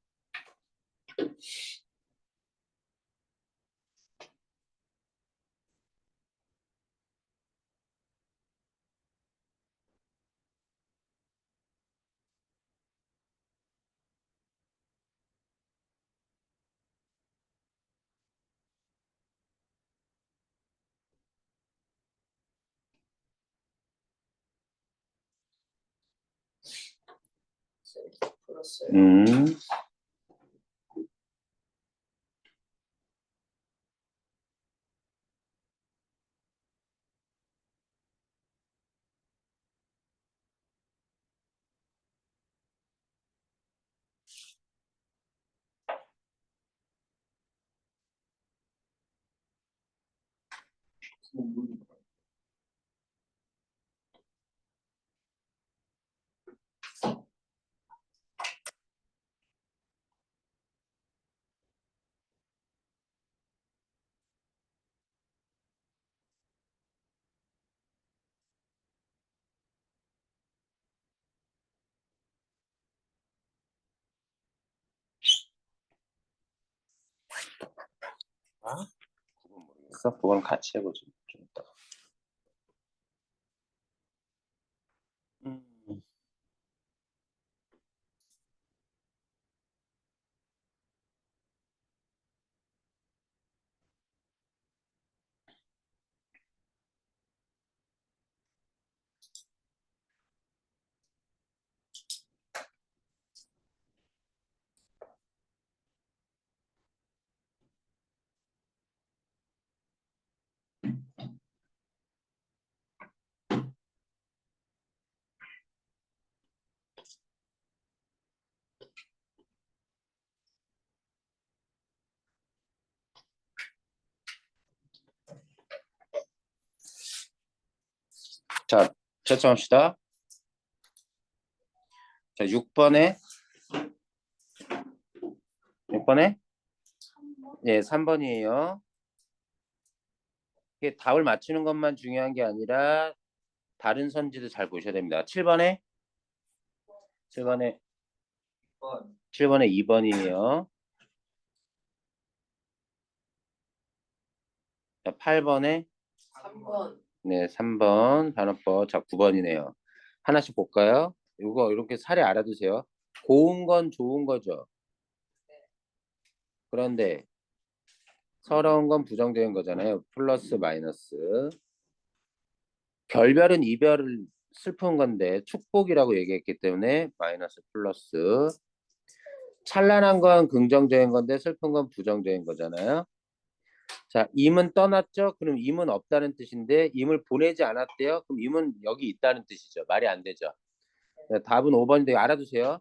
풀었어요. 음, 그건 모르겠어. 그건 같이 해보지. 좀 이따가. 음. 자, 채점합시다. 자, 6번에 예, 3번이에요. 이게 답을 맞추는 것만 중요한 게 아니라 다른 선지도 잘 보셔야 됩니다. 7번에 2번이에요. 자, 8번에 3번. 네, 3번 단어법. 자, 9번이네요. 하나씩 볼까요? 이거 이렇게 사례 알아두세요. 고운 건 좋은 거죠. 그런데 서러운 건 부정적인 거잖아요. 플러스 마이너스. 결별은 이별을 슬픈 건데 축복이라고 얘기했기 때문에 마이너스 플러스. 찬란한 건 긍정적인 건데 슬픈 건 부정적인 거잖아요. 자, 임은 떠났죠? 그럼 임은 없다는 뜻인데 임을 보내지 않았대요? 그럼 임은 여기 있다는 뜻이죠. 말이 안 되죠. 자, 답은 5번인데 알아두세요.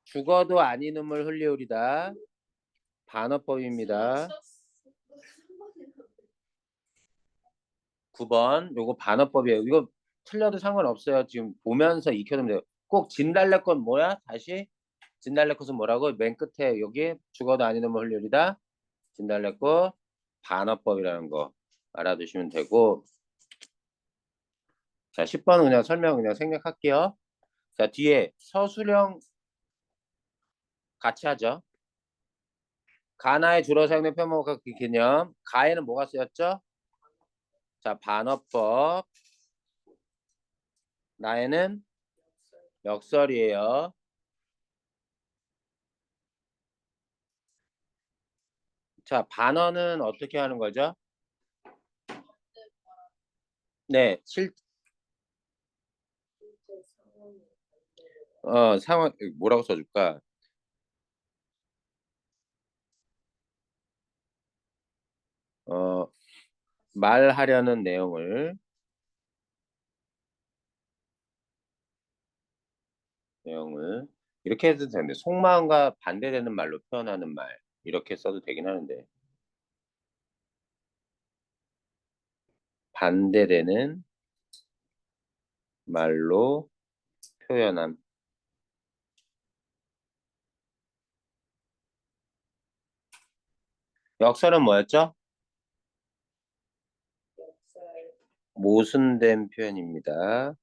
죽어도 안 이음을 흘리우리다. 반어법입니다. 9번 요거 반어법이에요. 이거 틀려도 상관없어요. 지금 보면서 익혀두면 돼요. 꼭 진달래꽃 뭐야? 다시 진달래꽃은 뭐라고? 맨 끝에 여기 죽어도 안 이음을 흘리우리다. 진달래꽃 반어법이라는 거 알아두시면 되고, 자 10번은 그냥 설명 그냥 생략할게요. 자 뒤에 서술형 같이 하죠. 가나에 주로 사용된 표현과 개념. 가에는 뭐가 쓰였죠? 자 반어법. 나에는 역설이에요. 자 반어는 어떻게 하는 거죠? 네, 상황 뭐라고 써줄까? 어, 말하려는 내용을 이렇게 해도 되는데 속마음과 반대되는 말로 표현하는 말 이렇게 써도 되긴 하는데 반대되는 말로 표현함. 역설은 뭐였죠? 모순된 표현입니다.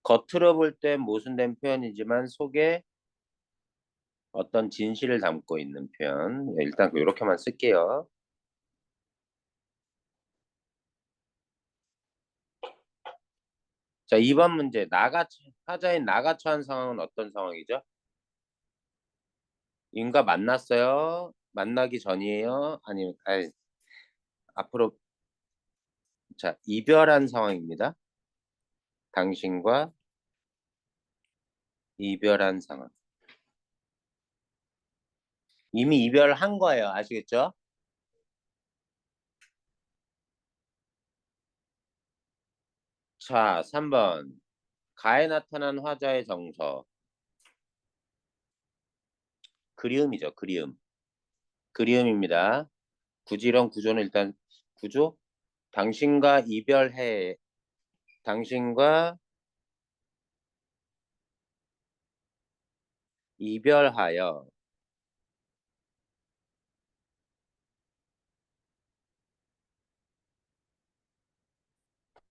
겉으로 볼 때 모순된 표현이지만 속에 어떤 진실을 담고 있는 표현. 일단 이렇게만 쓸게요. 자, 2번 문제. 타자인 나가 처한 상황은 어떤 상황이죠? 인과 만났어요? 만나기 전이에요? 아니면 앞으로 자, 이별한 상황입니다. 당신과 이별한 상황. 이미 이별한 거예요. 아시겠죠? 자, 3번. 가에 나타난 화자의 정서. 그리움이죠. 그리움. 그리움입니다. 굳이 이런 구조는 일단 구조? 당신과 이별해. 당신과 이별하여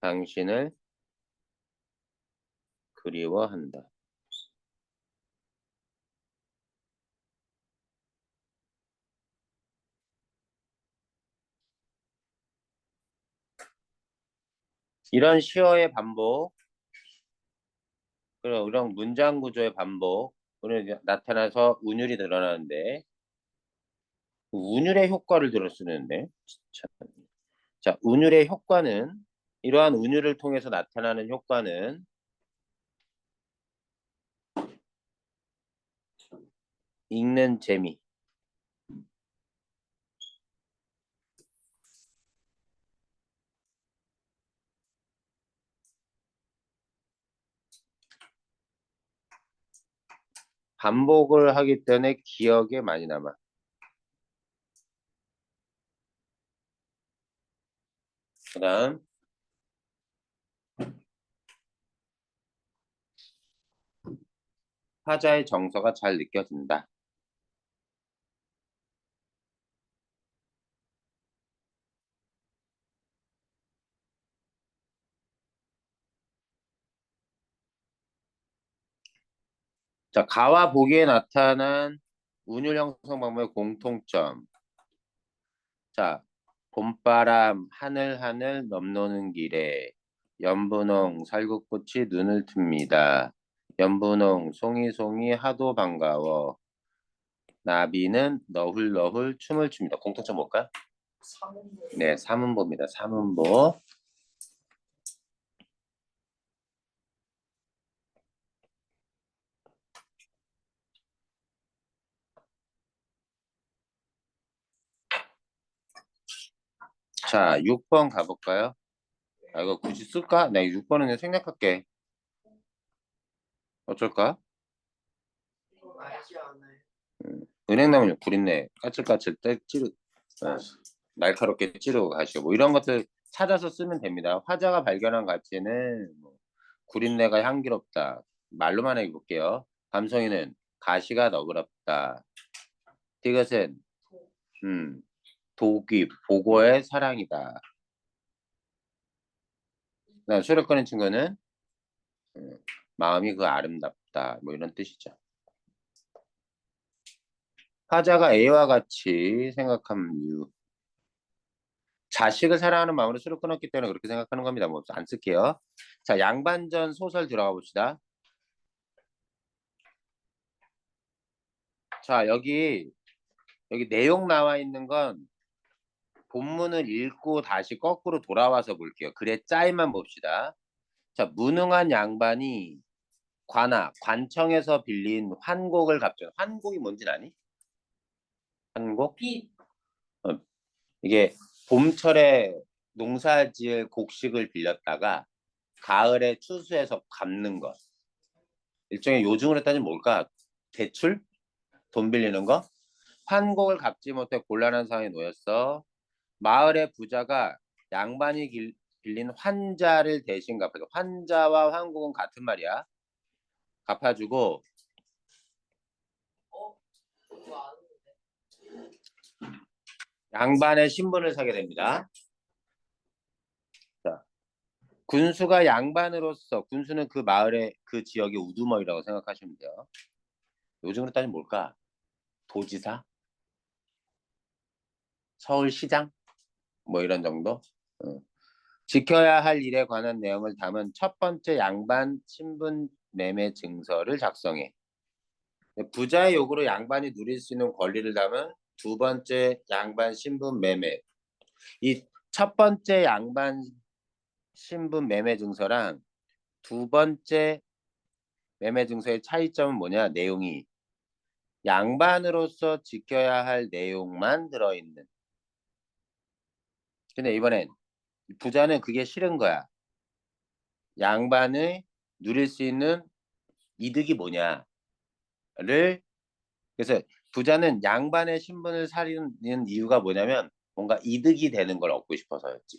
당신을 그리워한다. 이런 시어의 반복, 그리고 이런 문장 구조의 반복으로 나타나서 운율이 늘어나는데 운율의 효과를 들어 쓰는데 자, 운율의 효과는 이러한 운율을 통해서 나타나는 효과는 읽는 재미. 반복을 하기 때문에 기억에 많이 남아. 그다음 화자의 정서가 잘 느껴진다. 자, 가와 보기에 나타난 운율 형성 방법의 공통점. 자, 봄바람 하늘 하늘 넘노는 길에 연분홍 살구꽃이 눈을 틉니다. 연분홍 송이 송이 하도 반가워. 나비는 너훌 너훌 춤을 춥니다. 공통점 뭘까? 삼음보. 네, 삼음보입니다. 삼음보. 자, 6번 가볼까요? 아, 이거 굳이 쓸까? 나 6번은 생략할게. 어쩔까? 이건 알지 않아요. 은행나무 구린내 까칠까칠 찌르 날카롭게 찌르고 가시고 뭐 이런 것들 찾아서 쓰면 됩니다. 화자가 발견한 가치는 뭐, 구린내가 향기롭다. 말로만 해볼게요. 감성이는 가시가 너그럽다. 이것은 독이 보고의 사랑이다. 수를 꺼낸 친구는 마음이 그 아름답다. 뭐 이런 뜻이죠. 화자가 A와 같이 생각한 이유. 자식을 사랑하는 마음으로 술을 끊었기 때문에 그렇게 생각하는 겁니다. 뭐 안 쓸게요. 자, 양반전 소설 들어가 봅시다. 자, 여기 내용 나와 있는 건 본문을 읽고 다시 거꾸로 돌아와서 볼게요. 글의 짜임만 봅시다. 자, 무능한 양반이 관청에서 빌린 환곡을 갚죠. 환곡이 뭔지 아니? 환곡? 빚. 이게 봄철에 농사지을 곡식을 빌렸다가 가을에 추수해서 갚는 것. 일종의 요즘으로 따지면 뭘까? 대출? 돈 빌리는 거? 환곡을 갚지 못해 곤란한 상황에 놓였어. 마을의 부자가 양반이 빌린 환자를 대신 갚아줘. 환자와 환곡은 같은 말이야. 갚아주고 그거 아는데. 양반의 신분을 사게 됩니다. 자, 군수가 양반으로서 군수는 그 마을의 그 지역의 우두머리라고 생각하시면 돼요. 요즘으로 따지면 뭘까? 도지사? 서울시장? 뭐 이런 정도? 지켜야 할 일에 관한 내용을 담은 첫 번째 양반 신분 매매 증서를 작성해. 부자의 요구로 양반이 누릴 수 있는 권리를 담은 두 번째 양반 신분 매매. 이 첫 번째 양반 신분 매매 증서랑 두 번째 매매 증서의 차이점은 뭐냐? 내용이 양반으로서 지켜야 할 내용만 들어있는. 근데 이번엔 부자는 그게 싫은 거야. 양반을 누릴 수 있는 이득이 뭐냐를 그래서 부자는 양반의 신분을 살리는 이유가 뭐냐면 뭔가 이득이 되는 걸 얻고 싶어서였지.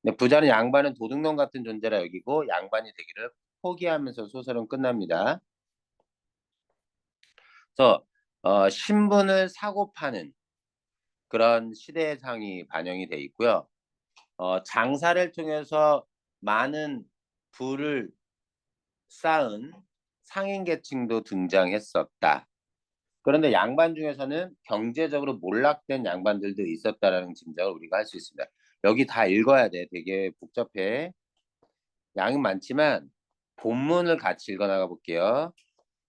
근데 부자는 양반은 도둑놈 같은 존재라 여기고 양반이 되기를 포기하면서 소설은 끝납니다. 그래서 신분을 사고 파는 그런 시대상이 반영이 돼 있고요. 장사를 통해서 많은 부를 쌓은 상인 계층도 등장했었다. 그런데 양반 중에서는 경제적으로 몰락된 양반들도 있었다라는 짐작을 우리가 할 수 있습니다. 여기 다 읽어야 돼. 되게 복잡해. 양은 많지만 본문을 같이 읽어나가 볼게요.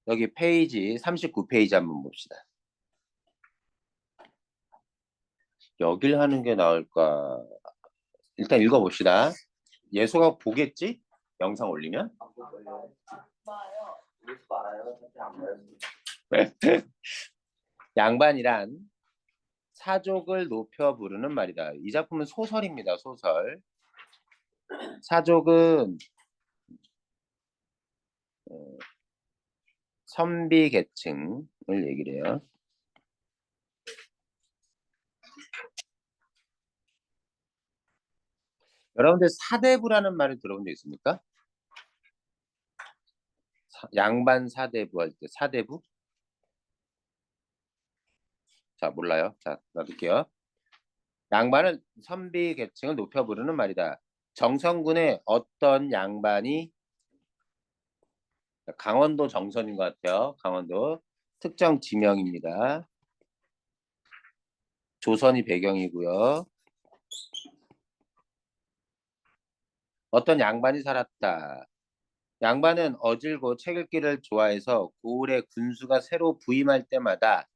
여기 페이지 39페이지 한번 봅시다. 여길 하는 게 나을까? 일단 읽어봅시다. 예수가 보겠지? 영상 올리면? 안 볼걸요. 봐요. 그래서 말아요. 사실 안 봐요. 양반이란 사족을 높여 부르는 말이다. 이 작품은 소설입니다. 소설. 사족은 선비 계층을 얘기를 해요. 여러분들 사대부라는 말을 들어본 적 있습니까? 양반 사대부 할 때 사대부? 자, 몰라요. 자, 놔둘게요. 양반은 선비 계층을 높여 부르는 말이다. 정선군의 어떤 양반이 강원도 정선인 것 같아요. 강원도 특정 지명입니다. 조선이 배경이고요. 어떤 양반이 살았다. 양반은 어질고 책 읽기를 좋아해서 고을에 군수가 새로 부임할 때마다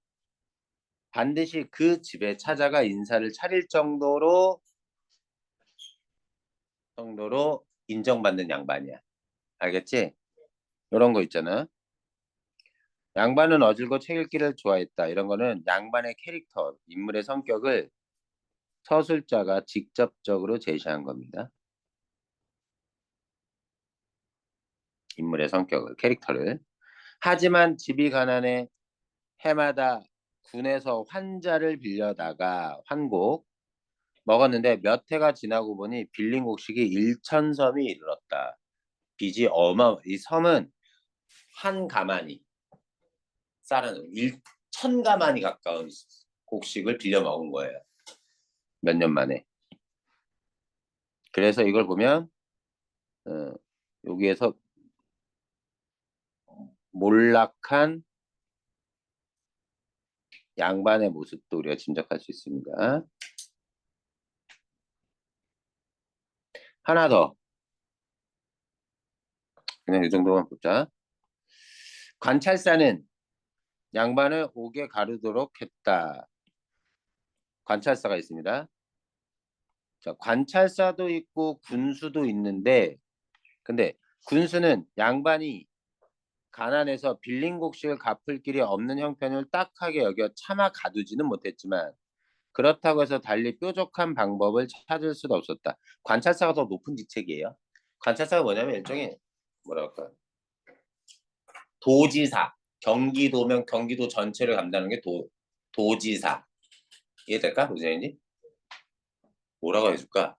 반드시 그 집에 찾아가 인사를 차릴 정도로 인정받는 양반이야. 알겠지? 이런 거 있잖아. 양반은 어질고 책 읽기를 좋아했다. 이런 거는 양반의 캐릭터, 인물의 성격을 서술자가 직접적으로 제시한 겁니다. 인물의 성격을, 캐릭터를. 하지만 집이 가난해 해마다 군에서 환자를 빌려다가 환곡 먹었는데 몇 해가 지나고 보니 빌린 곡식이 1,000섬이 이르렀다. 빚이 이 섬은 한 가마니 쌀은 1,000가마니 가까운 곡식을 빌려 먹은 거예요. 몇 년 만에. 그래서 이걸 보면 여기에서 몰락한 양반의 모습도 우리가 짐작할 수 있습니다. 하나 더. 그냥 이 정도만 보자. 관찰사는 양반을 옥에 가르도록 했다. 관찰사가 있습니다. 자, 관찰사도 있고 군수도 있는데 근데 군수는 양반이 가난해서 빌린 곡식을 갚을 길이 없는 형편을 딱하게 여겨 차마 가두지는 못했지만 그렇다고 해서 달리 뾰족한 방법을 찾을 수도 없었다. 관찰사가 더 높은 직책이에요. 관찰사가 뭐냐면 일종의 뭐랄까 도지사, 경기도면 경기도 전체를 감당하는 게 도지사. 이해될까? 무슨 얘기인지? 뭐라고 해줄까?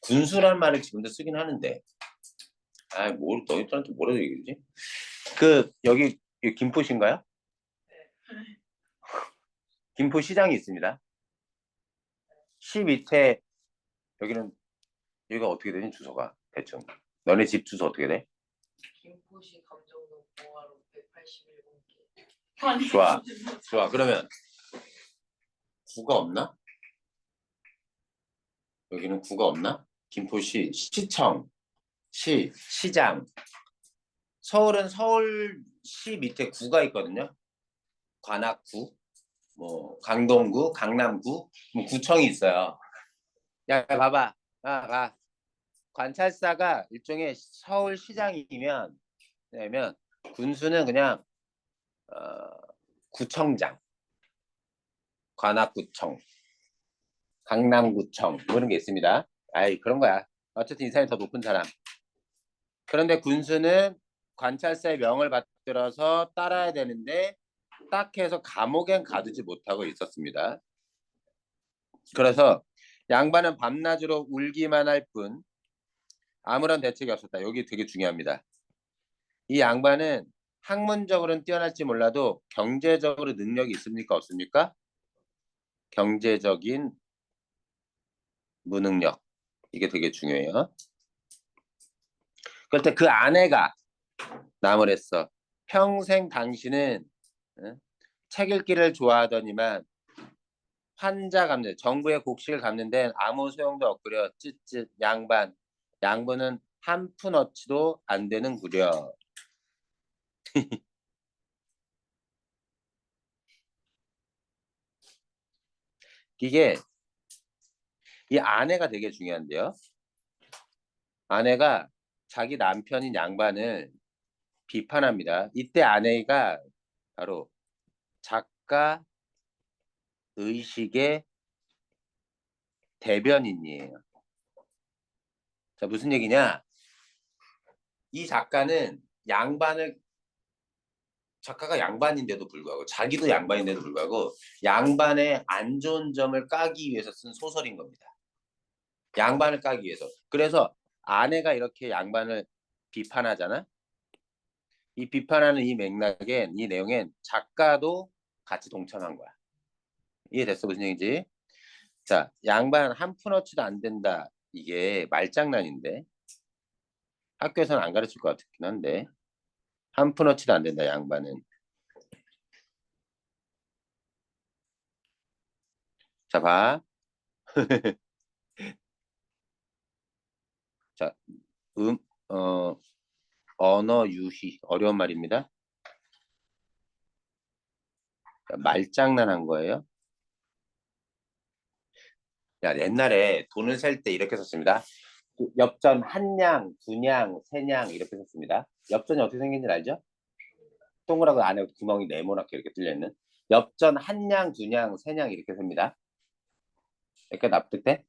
군수란 말을 지금도 쓰긴 하는데 너희들한테 뭐라고 얘기하지? 여기 김포시인가요? 김포시장이 있습니다. 시 밑에 여기가 어떻게 되니 주소가 대충 너네 집 주소 어떻게 돼? 김포시 감정동 봉화로 181번지. 좋아. 그러면 구가 없나? 여기는 구가 없나? 김포시 시청 시장 서울은 서울시 밑에 구가 있거든요. 관악구 뭐 강동구 강남구 뭐 구청이 있어요. 야 봐봐. 관찰사가 일종의 서울시장이면 군수는 그냥 구청장 관악구청 강남구청 뭐 이런 게 있습니다. 그런 거야. 어쨌든 이 사람이 더 높은 사람. 그런데 군수는 관찰사의 명을 받들어서 따라야 되는데 딱 해서 감옥엔 가두지 못하고 있었습니다. 그래서 양반은 밤낮으로 울기만 할 뿐 아무런 대책이 없었다. 여기 되게 중요합니다. 이 양반은 학문적으로는 뛰어날지 몰라도 경제적으로 능력이 있습니까? 없습니까? 경제적인 무능력. 이게 되게 중요해요. 그럴 때 그 아내가 나무랬어. 평생 당신은 책 읽기를 좋아하더니만 환자 갚는 정부의 곡식을 갚는 데는 아무 소용도 없구려. 쯧쯧 양반은 한 푼 어치도 안 되는구려. 이게 이 아내가 되게 중요한데요. 아내가 자기 남편인 양반을 비판합니다. 이때 아내가 바로 작가 의식의 대변인이에요. 자, 무슨 얘기냐? 이 작가가 양반인데도 불구하고 자기도 양반인데도 불구하고 양반의 안 좋은 점을 까기 위해서 쓴 소설인 겁니다. 양반을 까기 위해서. 그래서 아내가 이렇게 양반을 비판하잖아. 이 비판하는 이 맥락엔 이 내용엔 작가도 같이 동참한 거야. 이해됐어? 무슨 얘기인지? 자, 양반 한 푼어치도 안 된다. 이게 말장난인데 학교에서는 안 가르칠 것 같긴 한데 한 푼어치도 안 된다. 양반은. 자, 봐. 자, 음, 어, 언어 유희 어려운 말입니다. 자, 말장난한 거예요. 야, 옛날에 돈을 셀 때 이렇게 썼습니다. 엽전 한 냥, 두 냥, 세 냥 이렇게 썼습니다. 엽전이 어떻게 생긴지 알죠? 동그랗고 안에 구멍이 네모나게 이렇게 뚫려 있는. 엽전 한 냥, 두 냥, 세 냥 이렇게 셉니다. 이렇게 납득돼?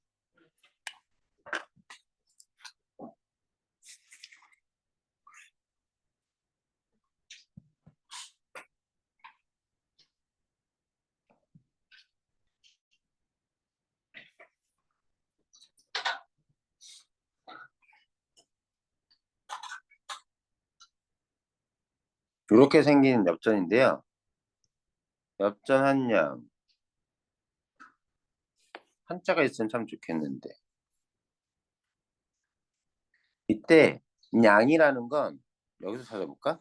이렇게 생긴 엽전인데요. 엽전 한 냥. 한자가 있으면 참 좋겠는데. 이때 냥이라는 건 여기서 찾아볼까?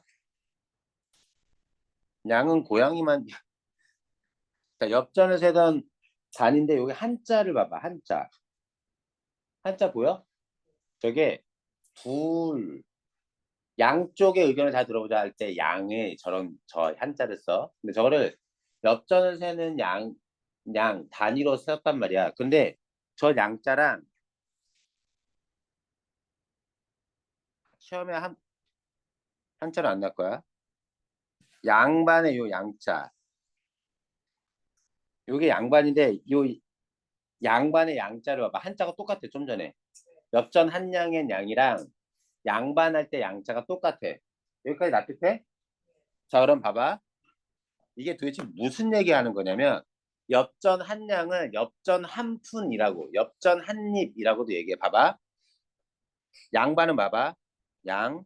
냥은 고양이만 자, 엽전을 세던 단인데 여기 한자를 봐봐. 한자. 한자 보여? 저게 둘 양쪽의 의견을 다 들어보자 할 때 양에 저 한자를 써. 근데 저거를 엽전을 세는 양 단위로 썼단 말이야. 근데 저 양자랑 시험에 한자로 안 날 거야. 양반의 요 양자. 요게 양반인데 요 양반의 양자를 봐봐. 한자가 똑같아. 좀 전에. 엽전 한 양의 양이랑 양반할 때 양자가 똑같아. 여기까지 납득해? 자, 그럼 봐봐. 이게 도대체 무슨 얘기하는 거냐면 엽전 한 양을 엽전 한 푼이라고 엽전 한 입이라고도 얘기해. 봐봐. 양반은 봐봐. 양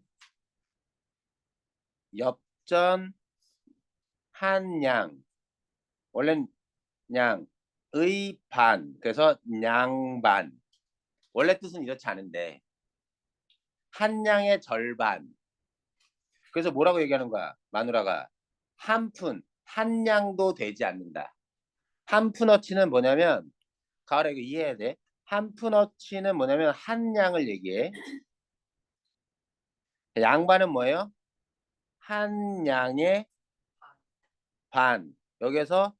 엽전 한 양 원래는 양의 반 그래서 양반 원래 뜻은 이렇지 않은데 한 양의 절반 그래서 뭐라고 얘기하는 거야 마누라가 한 푼 한 양도 되지 않는다. 한 푼어치는 뭐냐면 가을에 이거 이해해야 돼. 한 푼어치는 뭐냐면 한 양을 얘기해. 양반은 뭐예요? 한 양의 반. 여기서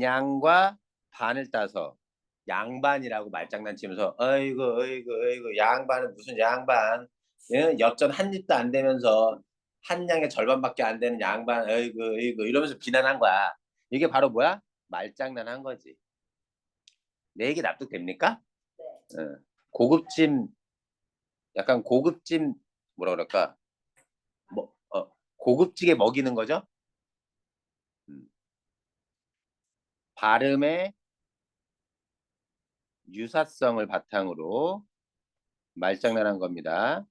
양과 반을 따서 양반이라고 말장난 치면서 어이구 양반은 무슨 양반 예? 엽전 한 입도 안 되면서 한 양의 절반밖에 안 되는 양반 어이구 이러면서 비난한 거야. 이게 바로 뭐야? 말장난한 거지. 내 얘기 납득됩니까? 네. 고급짐 약간 고급짐 뭐라 그럴까? 고급지게 먹이는 거죠? 발음의 유사성을 바탕으로 말장난한 겁니다.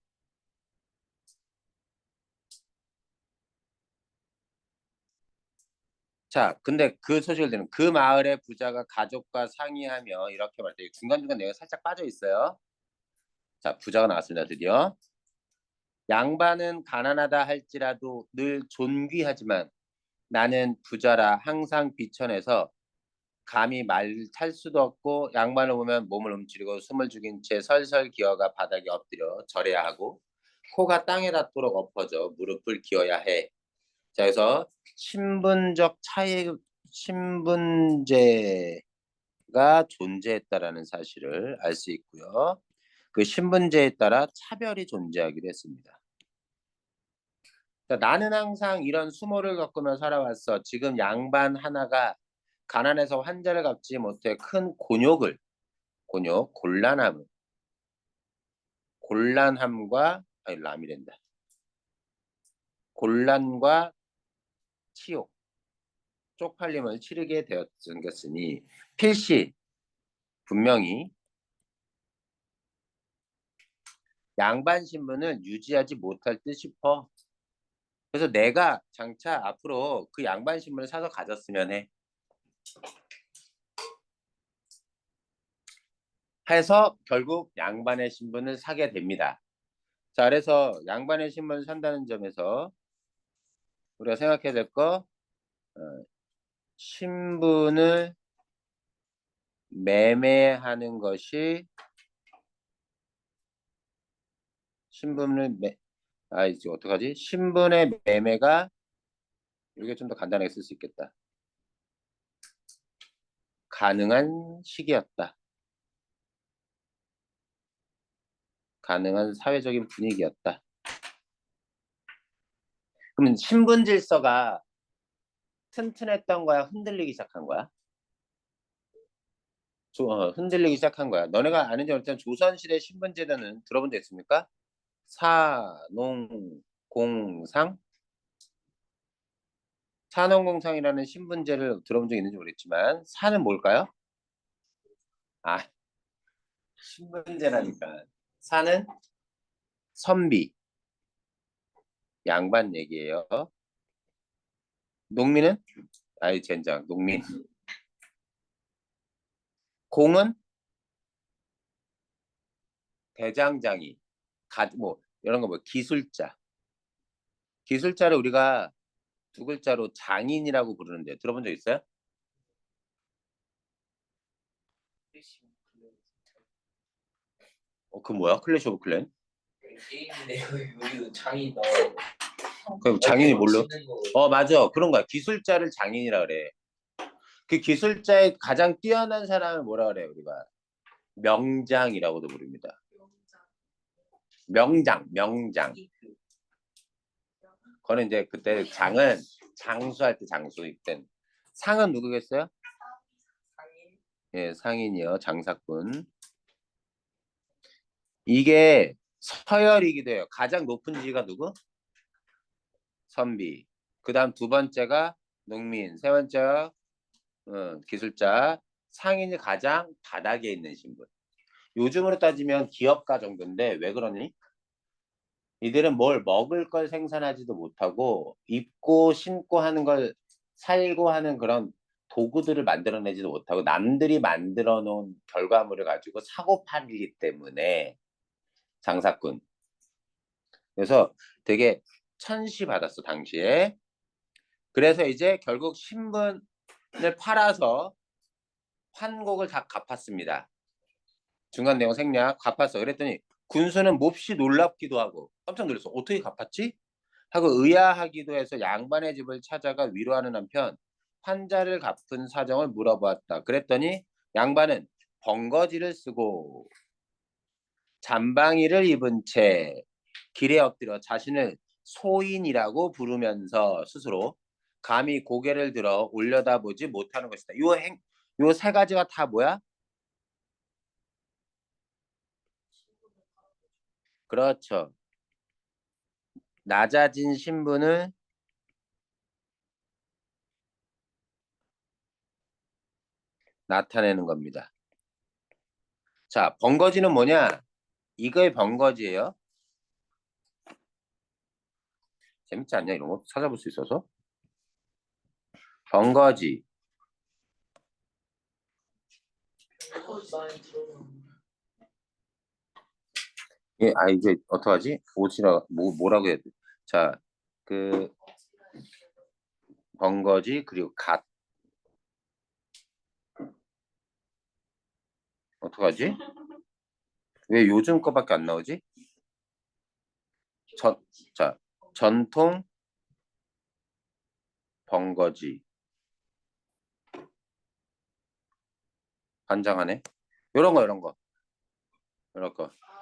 자, 근데 그 소식을 듣는 그 마을의 부자가 가족과 상의하며 이렇게 말해요. 중간중간 내가 살짝 빠져 있어요. 자, 부자가 나왔습니다. 드디어. 양반은 가난하다 할지라도 늘 존귀하지만 나는 부자라 항상 비천해서 감히 말 탈 수도 없고 양반을 보면 몸을 움츠리고 숨을 죽인 채 설설 기어가 바닥에 엎드려 절해야 하고 코가 땅에 닿도록 엎어져 무릎을 기어야 해. 자, 그래서 신분적 차이, 신분제가 존재했다라는 사실을 알 수 있고요. 그 신분제에 따라 차별이 존재하기도 했습니다. 자, 나는 항상 이런 수모를 겪으며 살아왔어. 지금 양반 하나가 가난해서 환자를 갚지 못해 큰 곤욕을, 곤욕, 곤란함과, 아니, 람이란다. 곤란과 치욕, 쪽팔림을 치르게 되었으니 필시 분명히 양반 신분을 유지하지 못할 듯 싶어. 그래서 내가 장차 앞으로 그 양반 신분을 사서 가졌으면 해. 해서 결국 양반의 신분을 사게 됩니다. 자, 그래서 양반의 신분을 산다는 점에서 우리가 생각해야 될 거, 신분을 매매하는 것이 신분을 이제 어떡하지? 신분의 매매가 이게 좀 더 간단하게 쓸 수 있겠다. 가능한 시기였다. 가능한 사회적인 분위기였다. 그러면 신분 질서가 튼튼했던 거야? 흔들리기 시작한 거야? 흔들리기 시작한 거야. 너네가 아는지 모르지만 조선시대 신분제도는 들어본 적 있습니까? 사농공상? 사농공상이라는 신분제를 들어본 적 있는지 모르겠지만 사는 뭘까요? 아, 신분제라니까. 사는 선비, 양반 얘기예요. 농민은? 아이 젠장, 농민. 공은 대장장이, 뭐 이런 거 뭐 기술자. 기술자를 우리가 두 글자로 장인이라고 부르는데 들어본 적 있어요? 그 뭐야? 클래시 오브 클랜? 게임인데 여기도 장이 그 장인이 뭘로? 치는 거. 맞아. 그런 거야. 기술자를 장인이라 그래. 그 기술자의 가장 뛰어난 사람을 뭐라 그래 우리가? 명장이라고도 부릅니다. 명장. 그거는 이제 그때 장은 장수할 때 장수일 땐. 상은 누구겠어요? 상인. 예, 상인이요. 장사꾼. 이게 서열이기도 해요. 가장 높은 지위가 누구? 선비. 그 다음 두 번째가 농민. 세 번째가 기술자. 상인이 가장 바닥에 있는 신분. 요즘으로 따지면 기업가 정도인데 왜 그러니? 이들은 뭘 먹을 걸 생산하지도 못하고 입고 신고 하는 걸 살고 하는 그런 도구들을 만들어내지도 못하고 남들이 만들어 놓은 결과물을 가지고 사고 팔기 때문에 장사꾼. 그래서 되게 천시받았어 당시에. 그래서 이제 결국 신분을 팔아서 환곡을 다 갚았습니다. 중간 내용 생략 갚았어. 그랬더니 군수는 몹시 놀랍기도 하고 깜짝 놀랐어. 어떻게 갚았지? 하고 의아하기도 해서 양반의 집을 찾아가 위로하는 한편 환자를 갚은 사정을 물어보았다. 그랬더니 양반은 번거지를 쓰고 잠방이를 입은 채 길에 엎드려 자신을 소인이라고 부르면서 스스로 감히 고개를 들어 올려다보지 못하는 것이다. 요 세 가지가 다 뭐야? 그렇죠. 낮아진 신분을 나타내는 겁니다. 자, 번거지는 뭐냐? 이거의 번거지예요. 재밌지 않냐? 이런 거 찾아볼 수 있어서. 번거지. 많이 들어봤는데. 예, 이게 어떡하지? 뭐라고 해야 돼? 자, 그 번거지 그리고 갓. 어떡하지? 왜 요즘 거밖에 안 나오지? 자, 전통 번거지. 반장하네. 요런 거. 이런 거.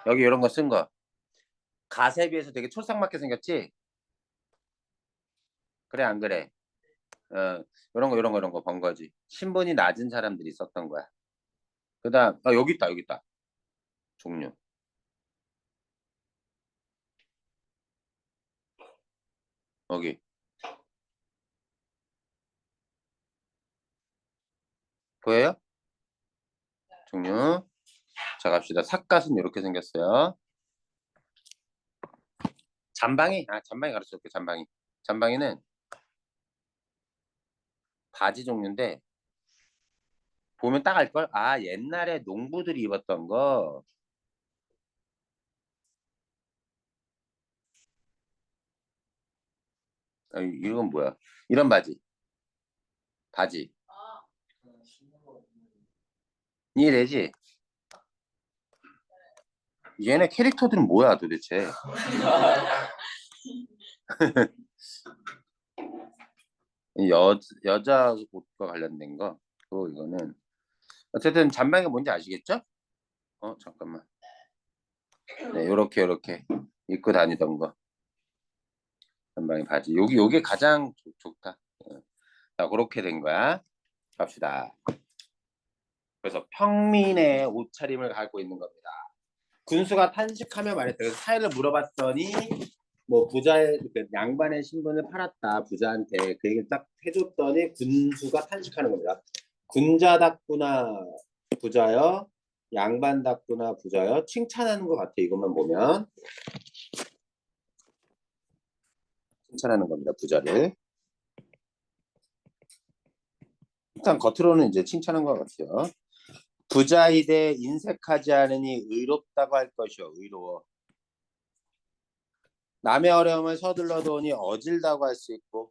여기 이런 거 쓴 거. 갓에 비해서 되게 촐싹맞게 생겼지? 그래, 안 그래? 이런 거 번거지. 신분이 낮은 사람들이 썼던 거야. 그다음, 여기 있다. 종류. 여기. 보여요? 종류. 자, 갑시다. 삿갓은 이렇게 생겼어요. 잠방이 가르쳐줄게, 잠방이. 잠방이는 바지 종류인데, 보면 딱 알걸? 옛날에 농부들이 입었던 거. 이건 뭐야? 이런 바지. 이해되지? 얘네 캐릭터들은 뭐야 도대체? 여자 옷과 관련된 거. 또 이거는 어쨌든 잠방이 뭔지 아시겠죠? 잠깐만. 네, 요렇게 입고 다니던 거. 잠방이 바지. 요게 가장 좋다. 자, 그렇게 된 거야. 갑시다. 그래서 평민의 옷차림을 갖고 있는 겁니다. 군수가 탄식하며 말했다. 그래서 사연을 물어봤더니 뭐 부자의 양반의 신분을 팔았다 부자한테 그 얘기를 딱 해줬더니 군수가 탄식하는 겁니다. 군자답구나 부자여, 양반답구나 부자여. 칭찬하는 것 같아. 이것만 보면 칭찬하는 겁니다. 부자를. 일단 겉으로는 이제 칭찬한 것 같아요. 부자이되 인색하지 않으니 의롭다고 할 것이요. 의로워. 남의 어려움을 서둘러 도니 어질다고 할 수 있고,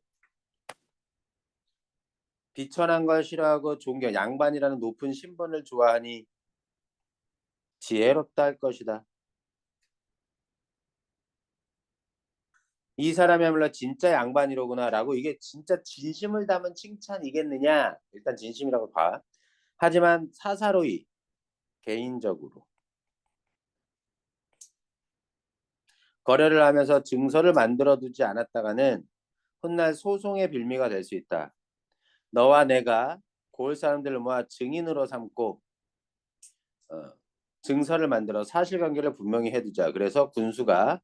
비천한 걸 싫어하고 존경, 양반이라는 높은 신분을 좋아하니 지혜롭다 할 것이다. 이 사람이야말로 진짜 양반이로구나 라고. 이게 진짜 진심을 담은 칭찬이겠느냐? 일단 진심이라고 봐. 하지만 사사로이 개인적으로 거래를 하면서 증서를 만들어 두지 않았다가는 훗날 소송의 빌미가 될 수 있다. 너와 내가 고을 사람들을 모아 증인으로 삼고 증서를 만들어 사실관계를 분명히 해두자. 그래서 군수가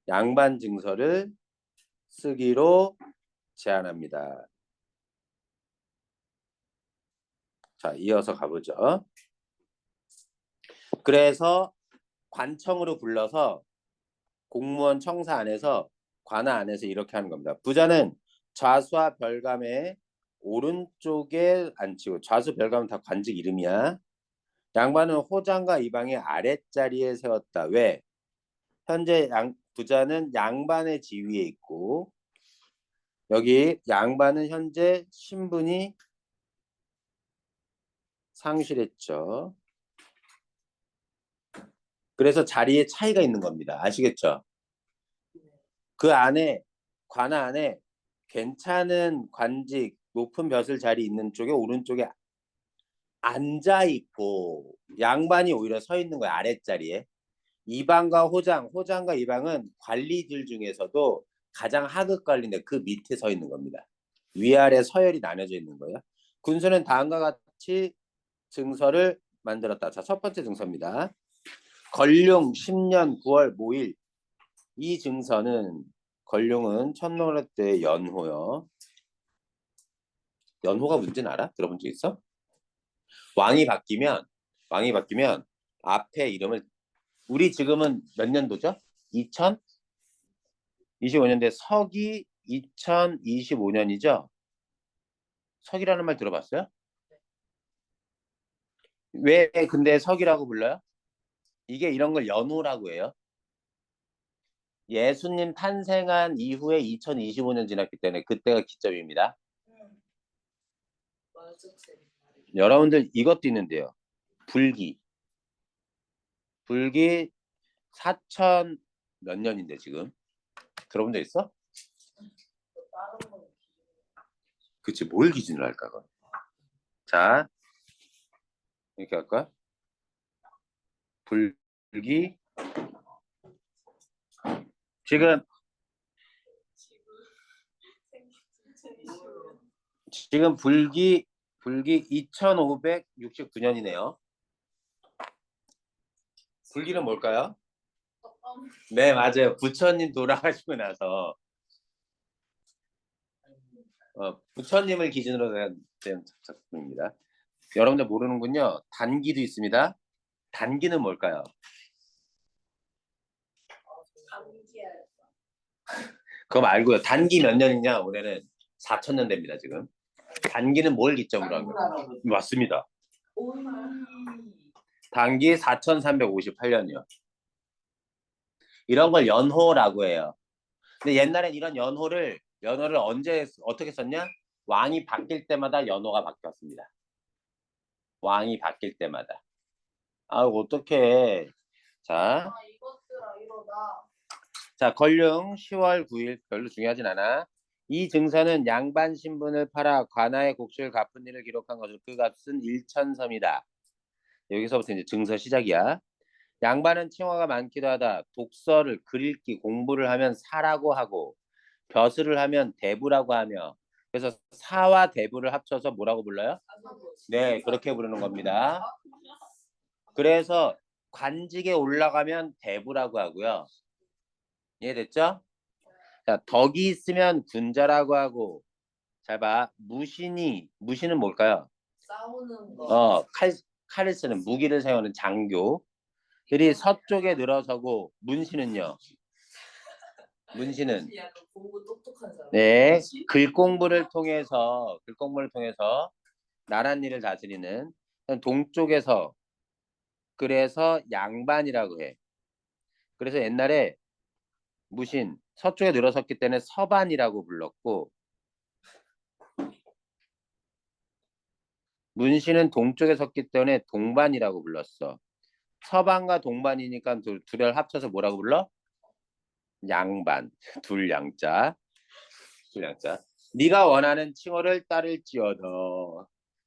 양반 증서를 쓰기로 제안합니다. 자, 이어서 가보죠. 그래서 관청으로 불러서 공무원 청사 안에서 관아 안에서 이렇게 하는 겁니다. 부자는 좌수와 별감의 오른쪽에 앉히고, 좌수 별감은 다 관직 이름이야. 양반은 호장과 이방의 아랫자리에 세웠다. 왜? 현재 부자는 양반의 지위에 있고, 여기 양반은 현재 신분이 상실했죠. 그래서 자리에 차이가 있는 겁니다. 아시겠죠? 그 안에 관아 안에 괜찮은 관직 높은 벼슬 자리 있는 쪽에 오른쪽에 앉아 있고, 양반이 오히려 서 있는 거야. 아랫자리에. 이방과 호장과 이방은 관리들 중에서도 가장 하급 관리인데 그 밑에 서 있는 겁니다. 위아래 서열이 나눠져 있는 거예요. 군수는 다음과 같이 증서를 만들었다. 자, 첫 번째 증서입니다. 건룡 10년 9월 모일. 이 증서는, 건룡은 천노래 때 연호요. 연호가 뭔지는 알아? 들어본 적 있어? 왕이 바뀌면 앞에 이름을 우리 지금은 몇 년도죠? 2025년대 서기 2025년이죠? 서기라는 말 들어봤어요? 왜 근데 서기라고 불러요? 이게 이런 걸 연후라고 해요. 예수님 탄생한 이후에 2025년 지났기 때문에 그때가 기점입니다. 맞아. 여러분들 이것도 있는데요. 불기 4천 몇 년인데 지금 들어본 적 있어? 다른 건 그치 뭘 기준으로 할까? 그건? 자 이렇게 할까? 불기 지금 2569년이네요. 불기는 뭘까요? 네 맞아요. 부처님 돌아가시고 나서 부처님을 기준으로 된 작품입니다. 여러분들 모르는군요. 단기도 있습니다. 단기는 뭘까요? 그거 말고요. 단기 몇 년이냐? 올해는 4천년 됩니다. 지금. 단기는 뭘 기점으로 한 거예요? 맞습니다. 단기 4358년이요. 이런 걸 연호라고 해요. 근데 옛날엔 이런 연호를 언제 어떻게 썼냐? 왕이 바뀔 때마다 연호가 바뀌었습니다. 왕이 바뀔 때마다. 아 어떡해. 자, 이것들아 이러다. 자 걸륭 10월 9일 별로 중요하진 않아. 이 증서는 양반 신분을 팔아 관아의 곡식을 갚은 일을 기록한 것으로 그 값은 1천섬이다. 여기서부터 이제 증서 시작이야. 양반은 칭호가 많기도 하다. 독서를 글읽기 공부를 하면 사라고 하고 벼슬을 하면 대부라고 하며 그래서 사와 대부를 합쳐서 뭐라고 불러요? 네 그렇게 부르는 겁니다. 그래서 관직에 올라가면 대부라고 하고요. 이해됐죠? 자, 덕이 있으면 군자라고 하고 잘 봐. 무신은 뭘까요? 싸우는 거. 칼을 쓰는 무기를 사용하는 장교들이 서쪽에 늘어서고 문신은요. 문신은 약간 공부 똑똑한 사람. 네, 글 공부를 통해서 나랏일을 다스리는 동쪽에서 그래서 양반이라고 해. 그래서 옛날에 무신 서쪽에 늘어섰기 때문에 서반이라고 불렀고 문신은 동쪽에 섰기 때문에 동반이라고 불렀어. 서반과 동반이니까 둘을 합쳐서 뭐라고 불러? 양반. 둘 양자. 네가 원하는 칭호를 따를지어다.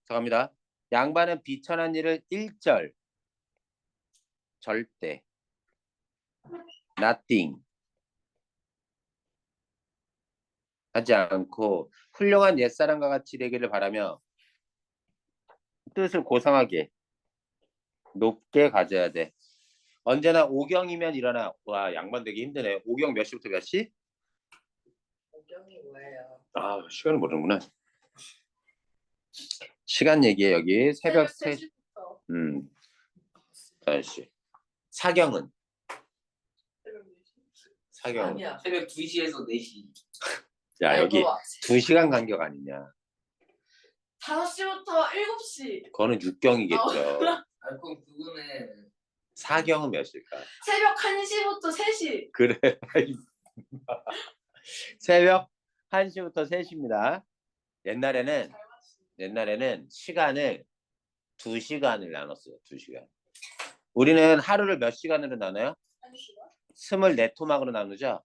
자 갑니다. 양반은 비천한 일을 일절 절대 nothing 하지 않고 훌륭한 옛사람과 같이 되기를 바라며 뜻을 고상하게 높게 가져야 돼. 언제나 오경이면 일어나. 와 양반 되기 힘드네. 오경 몇 시부터 몇 시? 오경이 뭐예요? 아 시간을 모르는구나. 시간 얘기해 여기 새벽 3시. 3시. 사경은? 아니야. 새벽 2시에서 4시. 야 여기 봐봐. 2시간 간격 아니냐. 5시부터 7시. 그거는 육경이겠죠. 아 그럼 그거는 사경은 몇 시일까? 새벽 1시부터 3시. 그래. 새벽 1시부터 3시입니다. 옛날에는 시간을 2시간을 나눴어요. 2시간. 우리는 하루를 몇 시간으로 나눠요? 1시간? 24토막으로 나누죠?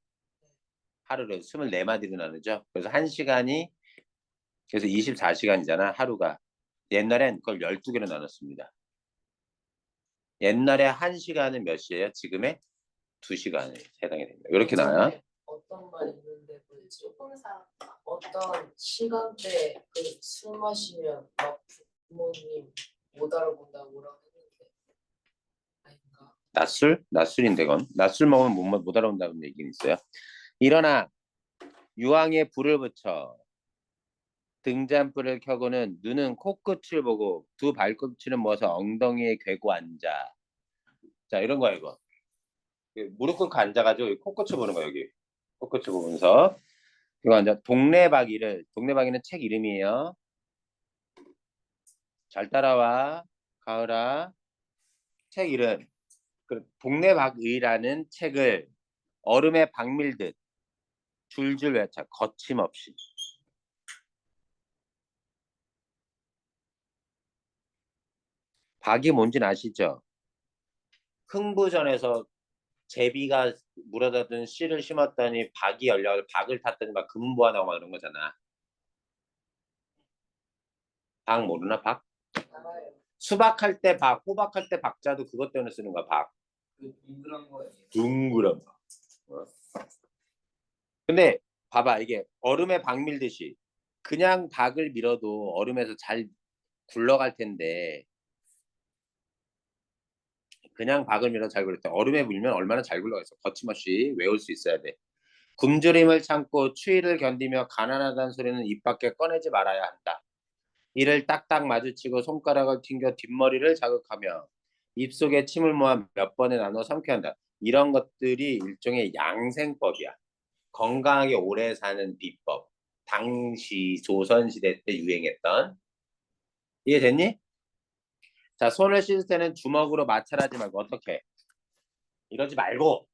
하루를 24마디로 나누죠? 그래서 1시간이 그래서 24시간이잖아 하루가. 옛날엔 그걸 12개로 나눴습니다. 옛날에 1시간은 몇 시예요? 지금의 2시간에 해당이 됩니다. 이렇게 나와요. 어떤 말 있는데 뭐지? 조금 사. 어떤 시간대 그 술 마시면 막 부모님 못 알아본다고 뭐라고 했는데 아닌가? 낮술인데 건 낮술 먹으면 못 알아온다는 얘기는 있어요. 일어나 유황에 불을 붙여 등잔불을 켜고는 눈은 코끝을 보고 두 발꿈치를 모아서 엉덩이에 괴고 앉아. 자, 이런 거야 이거. 무릎 꿇고 앉아가지고 코끝을 보는 거야 여기. 코끝을 보면서 이거 앉아. 동네박이는 책 이름이에요. 잘 따라와 가을아. 책 이름. 동네박의라는 책을 얼음에 박 밀듯 줄줄 외쳐 거침없이. 박이 뭔지는 아시죠? 흥부전에서 제비가 물어다든 씨를 심었더니 박이 열려 박을 탔더니 막 금보아 나오고 막 이런 거잖아. 박 모르나 박? 알아요. 수박할 때 박, 호박할 때 박자도 그것 때문에 쓰는 거야 박. 그 동그란 거예요. 둥그런 박. 근데 봐봐 이게 얼음에 박 밀듯이 그냥 박을 밀어도 얼음에서 잘 굴러갈 텐데 그냥 박을 밀어 잘 굴릴 때 얼음에 물면 얼마나 잘 굴러가겠어. 거침없이 외울 수 있어야 돼. 굶주림을 참고 추위를 견디며 가난하다는 소리는 입 밖에 꺼내지 말아야 한다. 이를 딱딱 마주치고 손가락을 튕겨 뒷머리를 자극하며 입속에 침을 모아 몇 번에 나눠 삼켜야 한다. 이런 것들이 일종의 양생법이야. 건강하게 오래 사는 비법. 당시 조선시대 때 유행했던. 이해됐니? 자, 손을 씻을 때는 주먹으로 마찰하지 말고 어떻게? 이러지 말고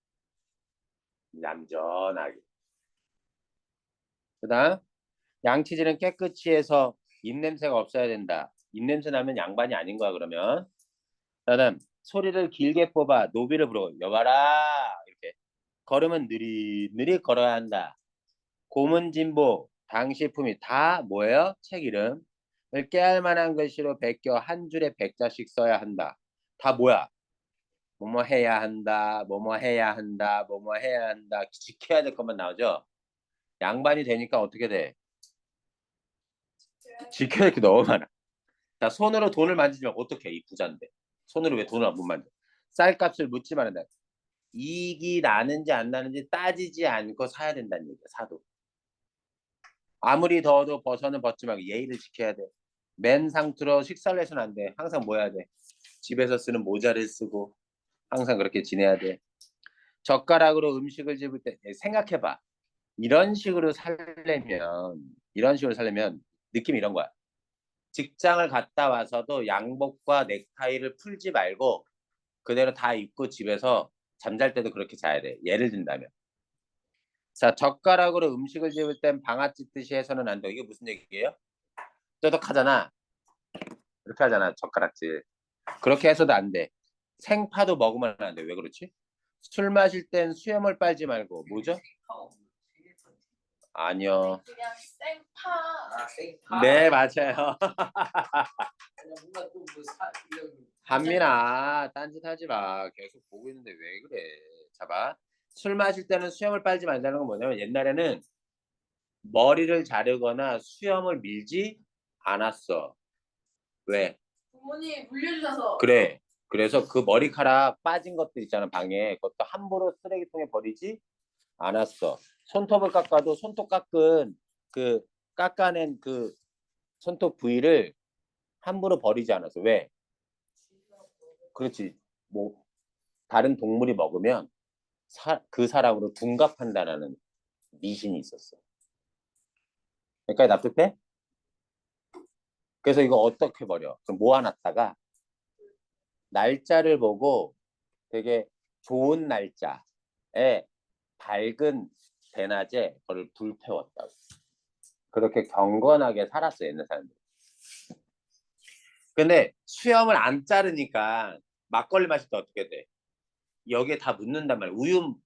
얌전하게. 그다음 양치질은 깨끗이 해서 입냄새가 없어야 된다. 입냄새 나면 양반이 아닌 거야 그러면. 그다음 소리를 길게 뽑아 노비를 부르고 여봐라 이렇게. 걸음은 느릿느릿 걸어야 한다. 고문진보 당시품이 다 뭐예요? 책 이름을 깨알 만한 글씨로 베껴 한 줄에 100자씩 써야 한다. 다 뭐야? 뭐뭐 해야 한다. 뭐뭐 해야 한다. 뭐뭐 해야 한다. 지켜야 될 것만 나오죠. 양반이 되니까 어떻게 돼? 지켜야 될 게 너무 많아. 자, 손으로 돈을 만지지 말고 어떻게 이 부자인데. 손으로 왜 돈을 못 만져? 쌀값을 묻지 말한다. 이익이 나는지 안 나는지 따지지 않고 사야 된다는 얘기야. 사도. 아무리 더워도 벗어는 벗지 말고 예의를 지켜야 돼. 맨 상투로 식사를 해서는 안 돼. 항상 뭐 해야 돼? 집에서 쓰는 모자를 쓰고 항상 그렇게 지내야 돼. 젓가락으로 음식을 집을 때 생각해봐. 이런 식으로 살려면 느낌이 이런 거야. 직장을 갔다 와서도 양복과 넥타이를 풀지 말고 그대로 다 입고 집에서 잠잘 때도 그렇게 자야 돼. 예를 든다면. 자, 젓가락으로 음식을 집을 땐 방아 찢듯이 해서는 안 돼. 이게 무슨 얘기예요? 쩌덕하잖아. 이렇게 하잖아. 젓가락질. 그렇게 해서도 안 돼. 생파도 먹으면 안 돼. 왜 그렇지? 술 마실 땐 수염을 빨지 말고 뭐죠? 아니요. 그냥 생파. 아, 생파. 네, 맞아요. 아니, 뭔가 또뭐 이런 한민아, 딴짓 하지 마. 계속 보고 있는데 왜 그래? 잡아. 술 마실 때는 수염을 빨지 말자는 건 뭐냐면 옛날에는 머리를 자르거나 수염을 밀지 않았어. 왜? 부모님 물려주셔서. 그래. 그래서 그 머리카락 빠진 것들 있잖아, 방에. 그것도 함부로 쓰레기통에 버리지 않았어. 손톱을 깎아도 손톱 깎아낸 그 손톱 부위를 함부로 버리지 않았어. 왜? 그렇지. 뭐 다른 동물이 먹으면 그 사람으로 둔갑한다라는 미신이 있었어. 그러니까 납득해? 그래서 이거 어떻게 버려? 그럼 모아놨다가 날짜를 보고 되게 좋은 날짜에 밝은 대낮에 그걸 불태웠다고. 그렇게 경건하게 살았어 옛날 사람들. 근데 수염을 안 자르니까 막걸리 마실 때 어떻게 돼? 여기에 다 묻는단 말이야.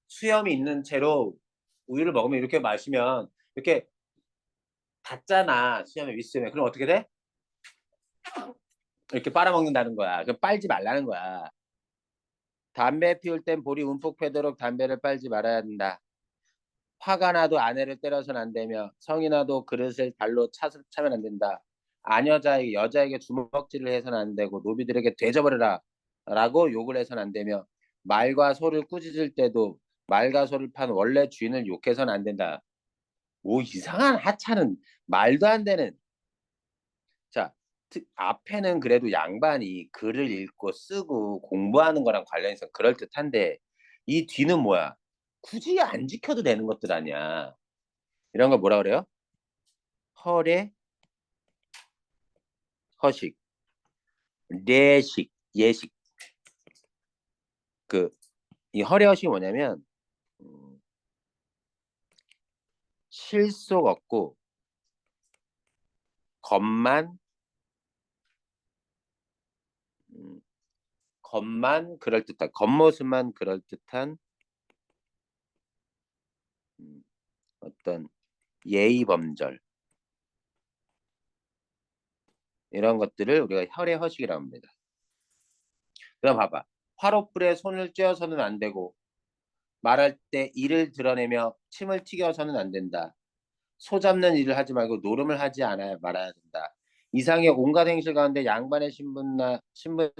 수염이 있는 채로 우유를 먹으면 이렇게 마시면 이렇게 닿잖아. 수염에 윗수염에. 그럼 어떻게 돼? 이렇게 빨아먹는다는 거야. 그럼 빨지 말라는 거야. 담배 피울 땐 볼이 움푹 패도록 담배를 빨지 말아야 한다. 화가 나도 아내를 때려서는 안 되며 성이 나도 그릇을 발로 차면 안 된다. 여자에게 주먹질을 해서는 안 되고 노비들에게 되져버려라 라고 욕을 해서는 안 되며 말과 소를 꾸짖을 때도 말과 소를 판 원래 주인을 욕해서는 안 된다. 뭐 이상한 하찮은 말도 안 되는 앞에는 그래도 양반이 글을 읽고 쓰고 공부하는 거랑 관련해서 그럴듯한데 이 뒤는 뭐야? 굳이 안 지켜도 되는 것들 아니야. 이런 걸 뭐라 그래요? 허례, 허식, 내식, 예식. 그 이 허례 허식이 뭐냐면 실속 없고 겉만 겉만 그럴듯한 겉모습만 그럴듯한 어떤 예의 범절 이런 것들을 우리가 혈의 허식이라고 합니다. 그럼 봐봐. 화롯불에 손을 쬐어서는 안 되고 말할 때 이를 드러내며 침을 튀겨서는 안 된다. 소 잡는 일을 하지 말고 노름을 하지 않아야 말아야 된다. 이상의 온갖 행실 가운데 양반의 신분에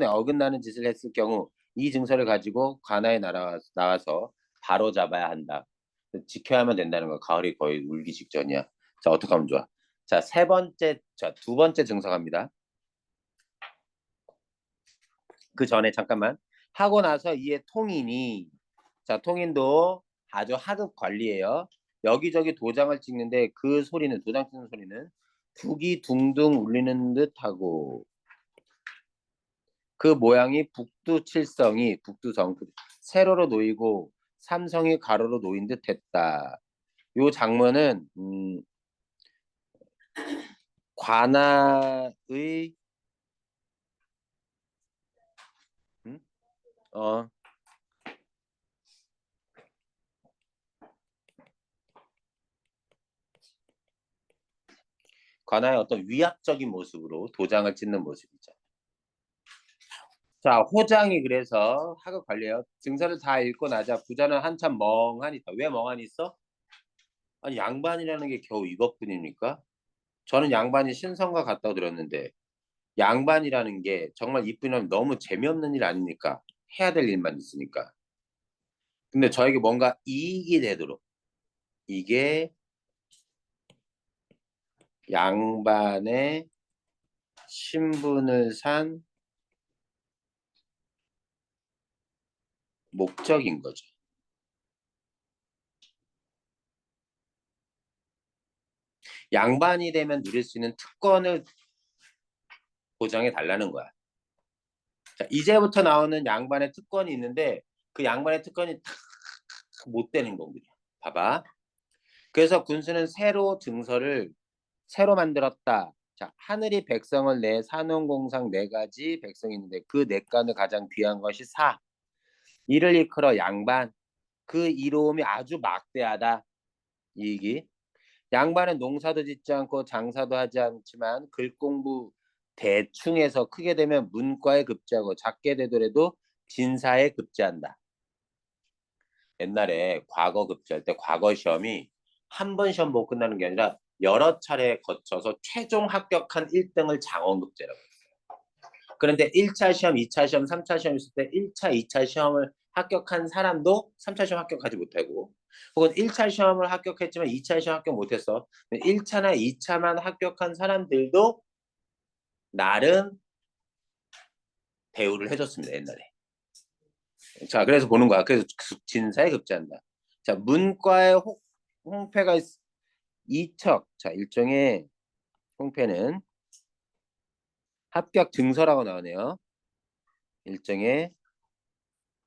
어긋나는 짓을 했을 경우 이 증서를 가지고 관아에 나와서 바로 잡아야 한다. 지켜야만 된다는 거. 가을이 거의 울기 직전이야. 자, 어떻게 하면 좋아? 자, 두 번째 증서 갑니다. 그 전에 잠깐만 하고 나서 이에 통인이 자 통인도 아주 하급 관리예요. 여기저기 도장을 찍는데 그 소리는 도장 찍는 소리는 북이 둥둥 울리는 듯하고 그 모양이 북두성 세로로 놓이고 삼성이 가로로 놓인 듯했다. 요 장면은 관아의 어 관아의 어떤 위압적인 모습으로 도장을 찍는 모습이죠. 자, 호장이 그래서 학업 관리해요. 증서를 다 읽고 나자 부자는 한참 멍하니 있다. 왜 멍하니 있어? 아니, 양반이라는 게 겨우 이것뿐입니까? 저는 양반이 신성과 같다고 들었는데 양반이라는 게 정말 이쁘면 너무 재미없는 일 아닙니까? 해야 될 일만 있으니까. 근데 저에게 뭔가 이익이 되도록 이게 양반의 신분을 산 목적인 거죠. 양반이 되면 누릴 수 있는 특권을 보장해 달라는 거야. 자, 이제부터 나오는 양반의 특권이 있는데 그 양반의 특권이 다 못 되는 거거든요. 봐봐. 그래서 군수는 새로 만들었다. 자, 하늘이 백성을 내 산원공상 네 가지 백성이 있는데 그 네 가운데 가장 귀한 것이 사. 이를 일컬어 양반. 그 이로움이 아주 막대하다. 이익이. 양반은 농사도 짓지 않고 장사도 하지 않지만 글 공부 대충 해서 크게 되면 문과에 급제하고 작게 되더라도 진사에 급제한다. 옛날에 과거 급제할 때 과거 시험이 한 번 시험 보고 끝나는 게 아니라 여러 차례 거쳐서 최종 합격한 1등을 장원급제라고 했어요. 그런데 1차 시험, 2차 시험, 3차 시험 있을 때 1차, 2차 시험을 합격한 사람도 3차 시험 합격하지 못하고 혹은 1차 시험을 합격했지만 2차 시험 합격 못했어. 1차나 2차만 합격한 사람들도 나름 대우를 해줬습니다. 옛날에. 자, 그래서 보는 거야. 그래서 진사에 급제한다. 자, 문과의 홍패가 이척. 자, 일종의 홍패는 합격 증서라고 나오네요. 일종의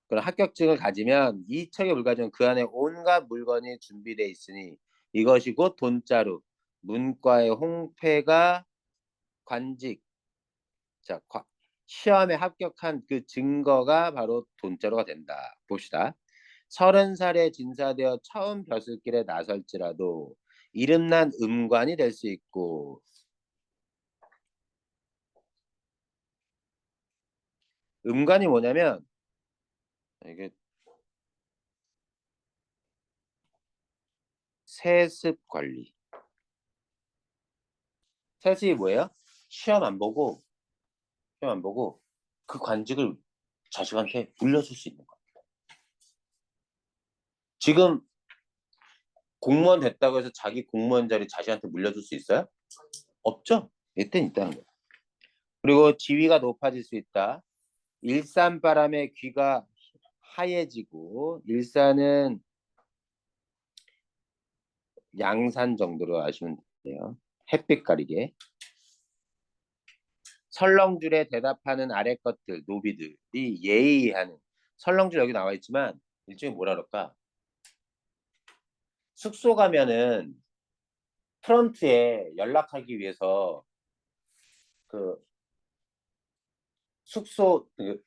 그런 합격증을 가지면 이척에 불과하지만 그 안에 온갖 물건이 준비되어 있으니 이것이 곧 돈자루. 문과의 홍패가 관직. 자, 시험에 합격한 그 증거가 바로 돈자루가 된다. 봅시다. 30살에 진사되어 처음 벼슬길에 나설지라도 이름난 음관이 될 수 있고 음관이 뭐냐면 이게 세습 관리. 세습이 뭐예요? 시험 안 보고 그 관직을 자식한테 물려줄 수 있는 거야. 지금 공무원 됐다고 해서 자기 공무원 자리 자식한테 물려줄 수 있어요? 없죠? 이때는 있다는 거야. 그리고 지위가 높아질 수 있다. 일산바람에 귀가 하얘지고 일산은 양산 정도로 아시면 돼요. 햇빛 가리개. 설렁줄에 대답하는 아래 것들 노비들이 예의하는 설렁줄 여기 나와 있지만 일종의 뭐라 그럴까? 숙소 가면은 프런트에 연락하기 위해서 그 숙소 그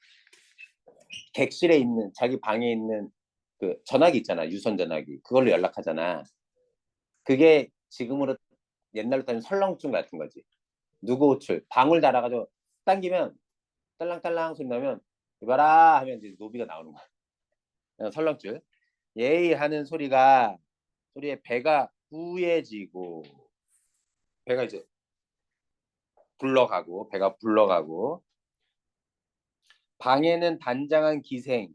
객실에 있는 자기 방에 있는 그 전화기 있잖아. 유선 전화기. 그걸로 연락하잖아. 그게 지금으로 옛날로 따지면 설렁증 같은 거지. 누구 호출 방울 달아가지고 당기면 딸랑딸랑 소리 나면 이봐라 하면 이제 노비가 나오는 거야. 설렁증. 예의 하는 소리에 배가 우해지고 배가 이제 배가 굴러가고 방에는 단장한 기생의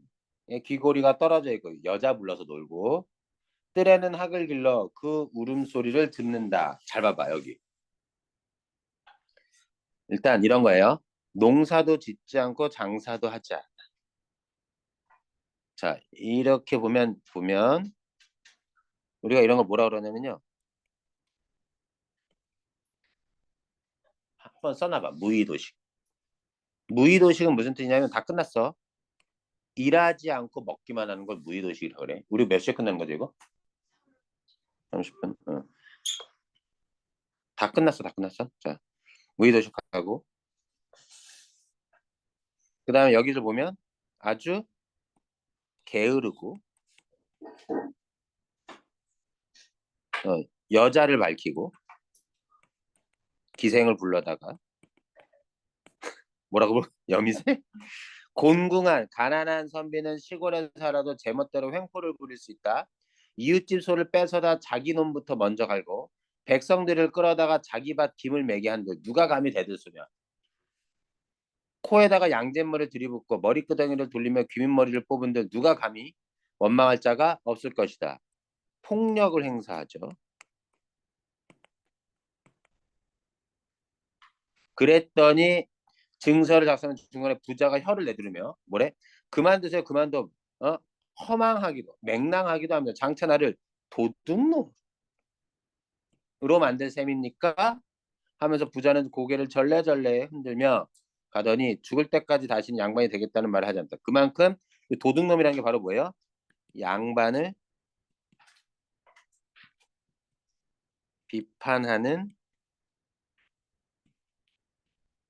귀고리가 떨어져 있고 여자 불러서 놀고 뜰에는 학을 길러 그 울음소리를 듣는다. 잘 봐봐 여기. 일단 이런 거예요. 농사도 짓지 않고 장사도 하지 않아. 자 이렇게 보면 우리가 이런 걸 뭐라 그러냐면요. 한번 써놔봐. 무의도식. 무의도식은 무슨 뜻이냐면 다 끝났어. 일하지 않고 먹기만 하는 걸 무의도식이라고 그래. 우리 몇 시에 끝나는 거죠 이거? 30분. 다 끝났어. 자 무의도식하고 그 다음에 여기서 보면 아주 게으르고 여자를 밝히고 기생을 불러다가 뭐라고 여미새? 곤궁한 가난한 선비는 시골에 살아도 제멋대로 횡포를 부릴 수 있다. 이웃집 소를 뺏어다 자기 놈부터 먼저 갈고 백성들을 끌어다가 자기 밭 김을 매게 한들 누가 감히 대들소냐. 코에다가 양잿물을 들이붓고 머리끄덩이를 돌리며 귀민머리를 뽑은들 누가 감히 원망할 자가 없을 것이다. 폭력을 행사하죠. 그랬더니 증서를 작성한 중간에 부자가 혀를 내두르며 뭐래? 그만두세요. 그만둬. 허망하기도 맹랑하기도 하며 장차 나를 도둑놈으로 만들 셈입니까? 하면서 부자는 고개를 절레절레 흔들며 가더니 죽을 때까지 다시는 양반이 되겠다는 말을 하지 않다. 그만큼 도둑놈이라는 게 바로 뭐예요? 양반을 비판하는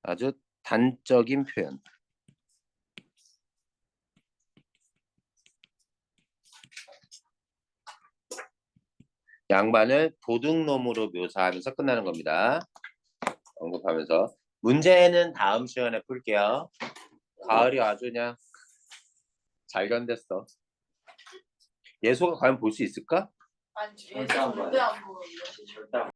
아주 단적인 표현. 양반을 도둑놈으로 묘사하면서 끝나는 겁니다. 언급하면서 문제는 다음 시간에 풀게요. 가을이 아주 그냥 잘 견뎠어. 예소가 과연 볼 수 있을까? 아니, 절대 안 보여요. 절대 안